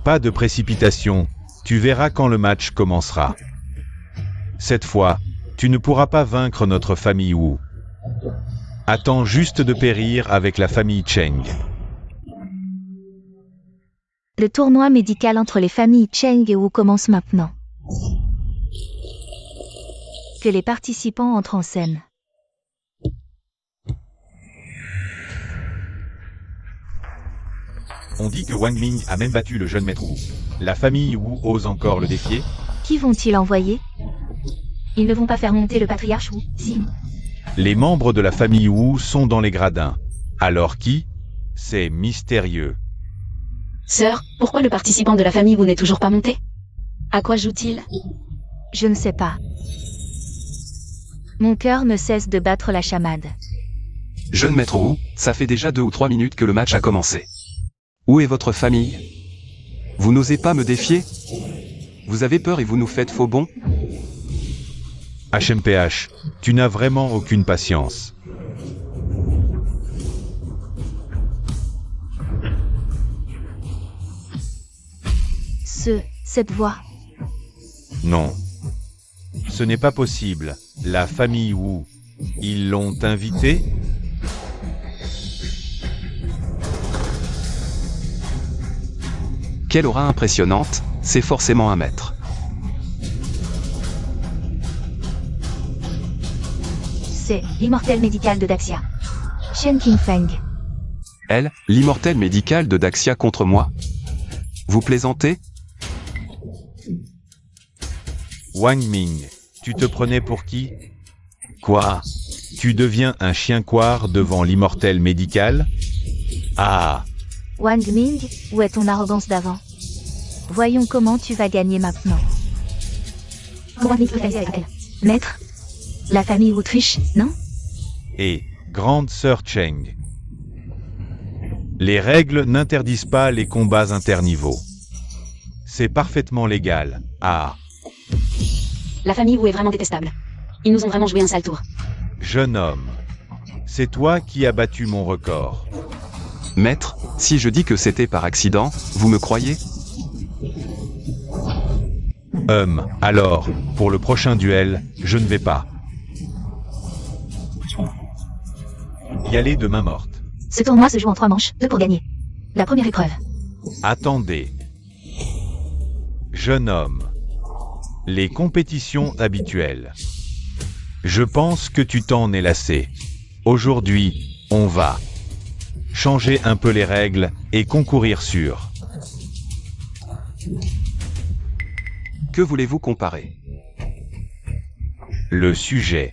Speaker 5: Pas de précipitation, tu verras quand le match commencera. Cette fois, tu ne pourras pas vaincre notre famille Wu. Attends juste de périr avec la famille Cheng.
Speaker 3: Le tournoi médical entre les familles Cheng et Wu commence maintenant. Que les participants entrent en scène.
Speaker 1: On dit que Wang Ming a même battu le jeune maître Wu. La famille Wu ose encore le défier?
Speaker 3: Qui vont-ils envoyer? Ils ne vont pas faire monter le patriarche Wu, si.
Speaker 5: Les membres de la famille Wu sont dans les gradins. Alors qui? C'est mystérieux.
Speaker 4: Sœur, pourquoi le participant de la famille Wu n'est toujours pas monté? À quoi joue-t-il?
Speaker 3: Je ne sais pas. Mon cœur ne cesse de battre la chamade.
Speaker 2: Jeune maître Wu, ça fait déjà 2 ou 3 minutes que le match a commencé. Où est votre famille? Vous n'osez pas me défier? Vous avez peur et vous nous faites faux bond?
Speaker 5: HMPH, tu n'as vraiment aucune patience.
Speaker 3: Cette voix.
Speaker 5: Non. Ce n'est pas possible. La famille Wu, ils l'ont invité?
Speaker 2: Quelle aura impressionnante, c'est forcément un maître.
Speaker 3: C'est l'immortel médical de Daxia. Shen Qingfeng.
Speaker 2: Elle, l'immortel médical de Daxia contre moi? Vous plaisantez?
Speaker 5: Wang Ming, tu te prenais pour qui? Quoi? Tu deviens un chien couard devant l'immortel médical? Ah!
Speaker 3: Wang Ming, où est ton arrogance d'avant? Voyons comment tu vas gagner maintenant. Comment Nick peut réaliser avec elle? Maître? La famille Autriche, non?
Speaker 5: Et, grande sœur Cheng. Les règles n'interdisent pas les combats interniveaux. C'est parfaitement légal. Ah,
Speaker 4: La famille Wu est vraiment détestable. Ils nous ont vraiment joué un sale tour.
Speaker 5: jeune homme. C'est toi qui as battu mon record.
Speaker 2: Maître, si je dis que c'était par accident, vous me croyez?
Speaker 5: Alors, pour le prochain duel, je ne vais pas y aller de main morte.
Speaker 3: Ce tournoi se joue en 3 manches, 2 pour gagner. La première épreuve.
Speaker 5: Attendez. Jeune homme. Les compétitions habituelles. Je pense que tu t'en es lassé. Aujourd'hui, on va changer un peu les règles et concourir sur...
Speaker 2: Que voulez-vous comparer?
Speaker 5: Le sujet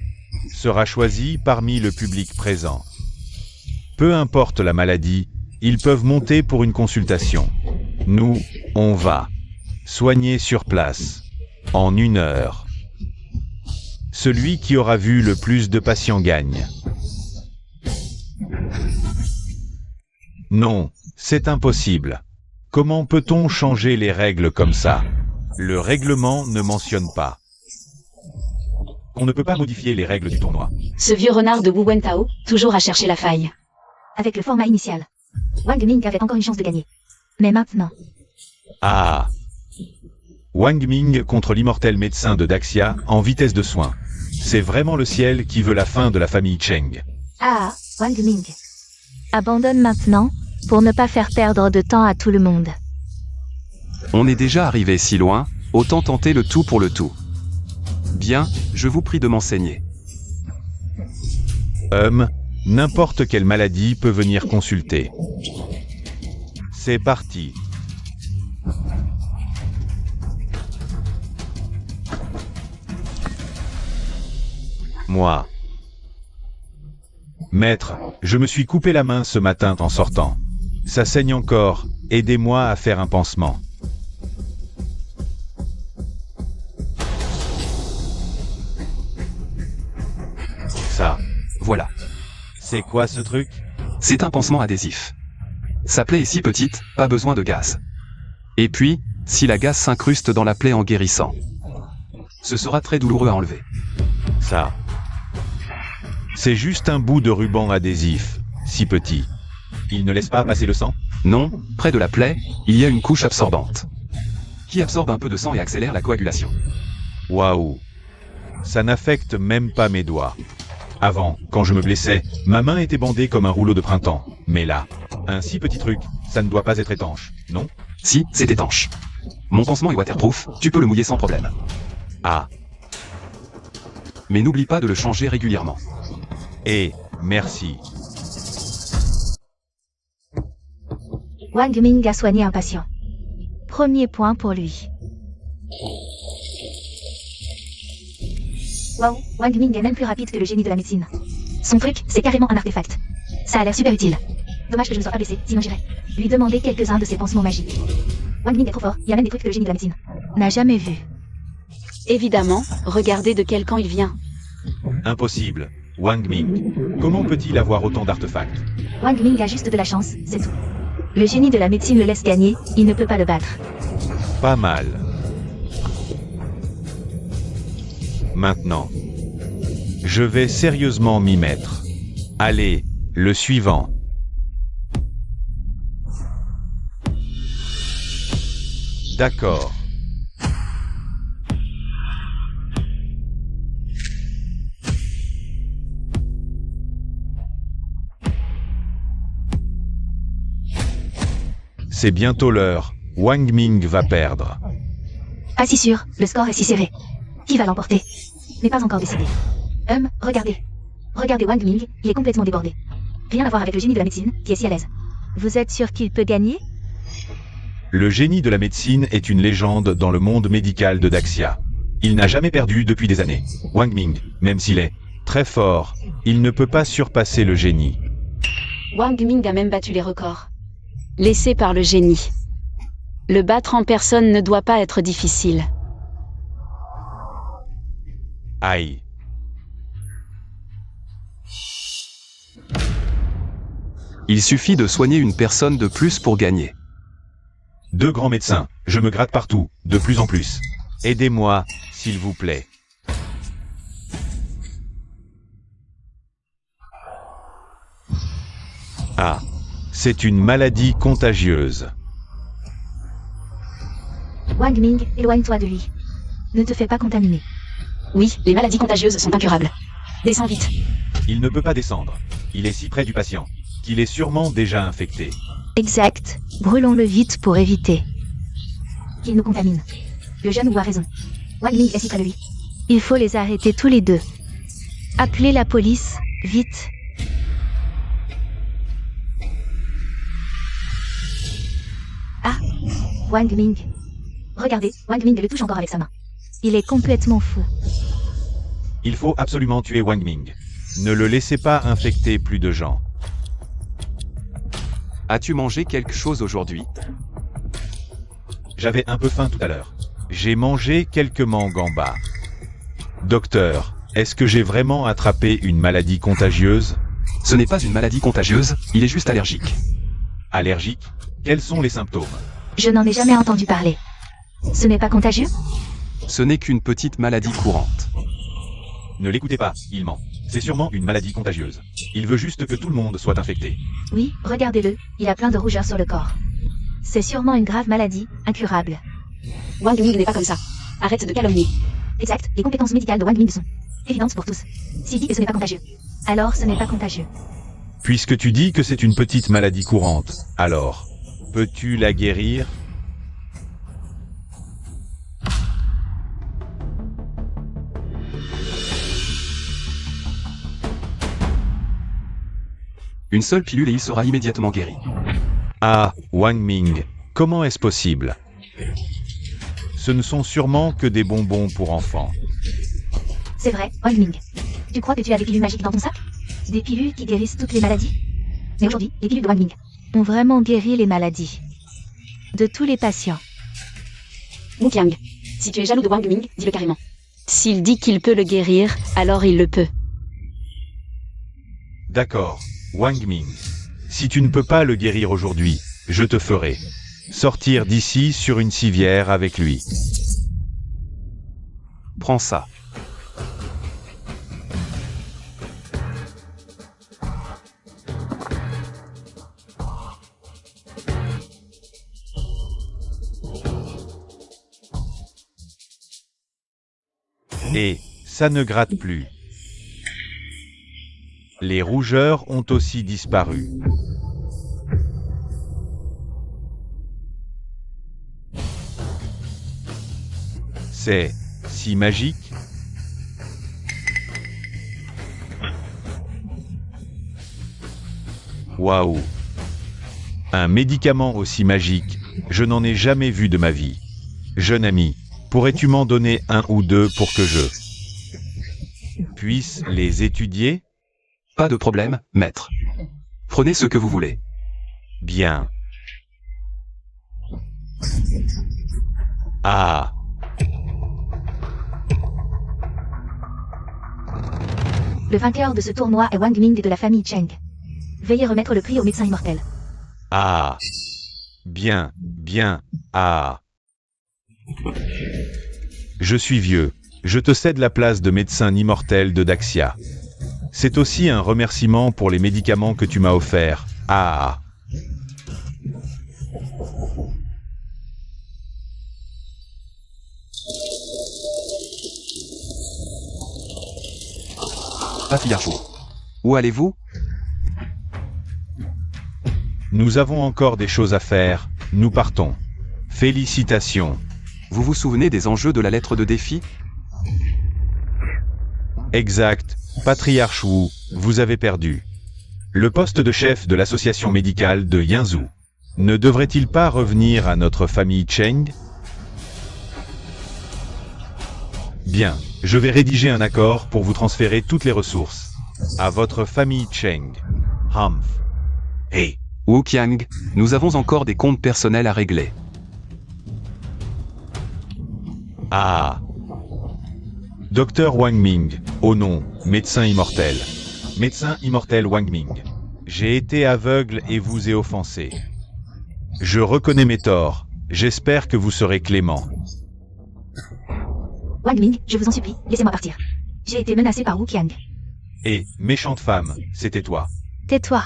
Speaker 5: sera choisi parmi le public présent. Peu importe la maladie, ils peuvent monter pour une consultation. Nous, on va soigner sur place, en 1 heure. Celui qui aura vu le plus de patients gagne. Non, c'est impossible. Comment peut-on changer les règles comme ça? Le règlement ne mentionne pas.
Speaker 1: On ne peut pas modifier les règles du tournoi.
Speaker 4: Ce vieux renard de Wu Wentao, toujours à chercher la faille.
Speaker 3: Avec le format initial. Wang Ming avait encore une chance de gagner. Mais maintenant,
Speaker 5: Ah. Wang Ming contre l'immortel médecin de Daxia en vitesse de soins. C'est vraiment le ciel qui veut la fin de la famille Cheng.
Speaker 3: Wang Ming. Abandonne maintenant, pour ne pas faire perdre de temps à tout le monde.
Speaker 2: On est déjà arrivé si loin, autant tenter le tout pour le tout. Bien, je vous prie de m'enseigner.
Speaker 5: N'importe quelle maladie peut venir consulter. C'est parti. Moi. Maître, je me suis coupé la main ce matin en sortant. Ça saigne encore, aidez-moi à faire un pansement. Ça,
Speaker 2: Voilà.
Speaker 5: c'est quoi ce truc?
Speaker 2: C'est un pansement adhésif. Sa plaie est si petite, pas besoin de gaz. Et puis, si la gaz s'incruste dans la plaie en guérissant, ce sera très douloureux à enlever.
Speaker 5: Ça. C'est juste un bout de ruban adhésif, si petit.
Speaker 1: Il ne laisse pas passer le sang.
Speaker 2: Non, près de la plaie, il y a une couche absorbante, qui absorbe un peu de sang et accélère la coagulation.
Speaker 5: Waouh. Ça n'affecte même pas mes doigts.
Speaker 1: Avant, quand je me blessais, ma main était bandée comme un rouleau de printemps. Mais là, un si petit truc, ça ne doit pas être étanche, non?
Speaker 2: Si, c'est étanche. Mon pansement est waterproof, tu peux le mouiller sans problème.
Speaker 5: Ah.
Speaker 2: Mais n'oublie pas de le changer régulièrement.
Speaker 5: Et, merci.
Speaker 3: Wang Ming a soigné un patient. Premier point pour lui. Waouh, Wang Ming est même plus rapide que le génie de la médecine. Son truc, c'est carrément un artefact. Ça a l'air super utile. Dommage que je ne sois pas blessé, sinon j'irai lui demander quelques-uns de ses pansements magiques. Wang Ming est trop fort, il y a même des trucs que le génie de la médecine n'a jamais vu.
Speaker 4: Évidemment, regardez de quel camp il vient.
Speaker 1: Impossible. Wang Ming. Comment peut-il avoir autant d'artefacts?
Speaker 3: Wang Ming a juste de la chance, c'est tout. Le génie de la médecine le laisse gagner, il ne peut pas le battre.
Speaker 5: Pas mal. Maintenant. Je vais sérieusement m'y mettre. Allez, le suivant. D'accord. C'est bientôt l'heure. Wang Ming va perdre.
Speaker 3: Pas si sûr, le score est si serré. Qui va l'emporter? N'est pas encore décidé. Regardez. Regardez Wang Ming, il est complètement débordé. Rien à voir avec le génie de la médecine, qui est si à l'aise. Vous êtes sûr qu'il peut gagner?
Speaker 5: Le génie de la médecine est une légende dans le monde médical de Daxia. Il n'a jamais perdu depuis des années. Wang Ming, même s'il est très fort, il ne peut pas surpasser le génie.
Speaker 4: Wang Ming a même battu les records. Laissé par le génie. Le battre en personne ne doit pas être difficile.
Speaker 5: Aïe.
Speaker 2: Il suffit de soigner une personne de plus pour gagner.
Speaker 5: 2 grands médecins, je me gratte partout, de plus en plus. Aidez-moi, s'il vous plaît. Ah, c'est une maladie contagieuse.
Speaker 3: Wang Ming, éloigne-toi de lui. Ne te fais pas contaminer.
Speaker 4: Oui, les maladies contagieuses sont incurables. Descends vite.
Speaker 1: Il ne peut pas descendre. Il est si près du patient qu'il est sûrement déjà infecté.
Speaker 3: Exact. Brûlons-le vite pour éviter qu'il nous contamine. Le jeune Wu a raison. Wang Ming est si près de lui. Il faut les arrêter tous les deux. Appelez la police, vite. Ah, Wang Ming. Regardez, Wang Ming le touche encore avec sa main. Il est complètement fou.
Speaker 1: Il faut absolument tuer Wang Ming.
Speaker 5: Ne le laissez pas infecter plus de gens.
Speaker 2: As-tu mangé quelque chose aujourd'hui?
Speaker 1: J'avais un peu faim tout à l'heure.
Speaker 5: J'ai mangé quelques mangues en bas. Docteur, est-ce que j'ai vraiment attrapé une maladie contagieuse?
Speaker 2: Ce n'est pas une maladie contagieuse, il est juste allergique.
Speaker 1: Allergique? Quels sont les symptômes?
Speaker 3: Je n'en ai jamais entendu parler. Ce n'est pas contagieux?
Speaker 2: Ce n'est qu'une petite maladie courante.
Speaker 1: Ne l'écoutez pas, il ment. C'est sûrement une maladie contagieuse. Il veut juste que tout le monde soit infecté.
Speaker 3: Oui, regardez-le, il a plein de rougeurs sur le corps. C'est sûrement une grave maladie, incurable.
Speaker 4: Wang Ming n'est pas comme ça. Arrête de calomnier.
Speaker 3: Exact, les compétences médicales de Wang Ming sont évidentes pour tous. S'il dit que ce n'est pas contagieux, alors ce n'est pas contagieux.
Speaker 5: Puisque tu dis que c'est une petite maladie courante, alors, peux-tu la guérir?
Speaker 2: Une seule pilule et il sera immédiatement guéri.
Speaker 5: Ah, Wang Ming, comment est-ce possible? Ce ne sont sûrement que des bonbons pour enfants.
Speaker 3: C'est vrai, Wang Ming. Tu crois que tu as des pilules magiques dans ton sac? Des pilules qui guérissent toutes les maladies? Mais aujourd'hui, les pilules de Wang Ming ont vraiment guéri les maladies. De tous les patients.
Speaker 4: Wu Qiang, si tu es jaloux de Wang Ming, dis-le carrément. S'il dit qu'il peut le guérir, alors il le peut.
Speaker 5: D'accord, Wang Ming. Si tu ne peux pas le guérir aujourd'hui, je te ferai sortir d'ici sur une civière avec lui.
Speaker 2: Prends ça.
Speaker 5: Et ça ne gratte plus. Les rougeurs ont aussi disparu. C'est si magique. Waouh! Un médicament aussi magique, je n'en ai jamais vu de ma vie. Jeune ami, pourrais-tu m'en donner un ou deux pour que je puisse les étudier?
Speaker 2: Pas de problème, maître. Prenez ce que vous voulez.
Speaker 5: Bien. Ah!
Speaker 3: Le vainqueur de ce tournoi est Wang Ming de la famille Cheng. Veuillez remettre le prix au médecin immortel.
Speaker 5: Ah! Bien, bien, ah! Je suis vieux. Je te cède la place de médecin immortel de Daxia. C'est aussi un remerciement pour les médicaments que tu m'as offerts. Ah!
Speaker 2: Patriarchaux. Où allez-vous?
Speaker 5: Nous avons encore des choses à faire. Nous partons. Félicitations.
Speaker 2: Vous vous souvenez des enjeux de la lettre de défi?
Speaker 5: Exact. Patriarche Wu, vous avez perdu. Le poste de chef de l'association médicale de Yanzhou ne devrait-il pas revenir à notre famille Cheng? Bien, je vais rédiger un accord pour vous transférer toutes les ressources à votre famille Cheng. Humph. Hey,
Speaker 2: Wu Qiang, nous avons encore des comptes personnels à régler.
Speaker 5: ah. Docteur Wang Ming, oh non, médecin immortel.
Speaker 1: Médecin immortel Wang Ming.
Speaker 5: J'ai été aveugle et vous ai offensé. Je reconnais mes torts, j'espère que vous serez clément.
Speaker 3: Wang Ming, je vous en supplie, laissez-moi partir. J'ai été menacé par Wu Qiang.
Speaker 1: Et, méchante femme, c'était toi.
Speaker 3: Tais-toi.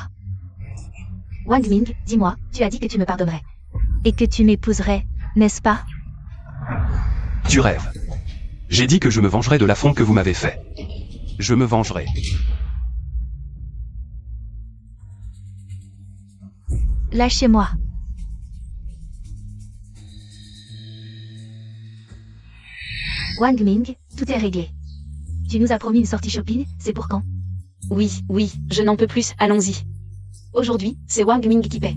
Speaker 3: Wang Ming, dis-moi, tu as dit que tu me pardonnerais. Et que tu m'épouserais, n'est-ce pas?
Speaker 2: Tu rêves. J'ai dit que je me vengerai de l'affront que vous m'avez fait. Je me vengerai.
Speaker 3: Lâchez-moi. Wang Ming, tout est réglé. Tu nous as promis une sortie shopping, c'est pour quand?
Speaker 4: Oui, je n'en peux plus, allons-y. Aujourd'hui, c'est Wang Ming qui paie.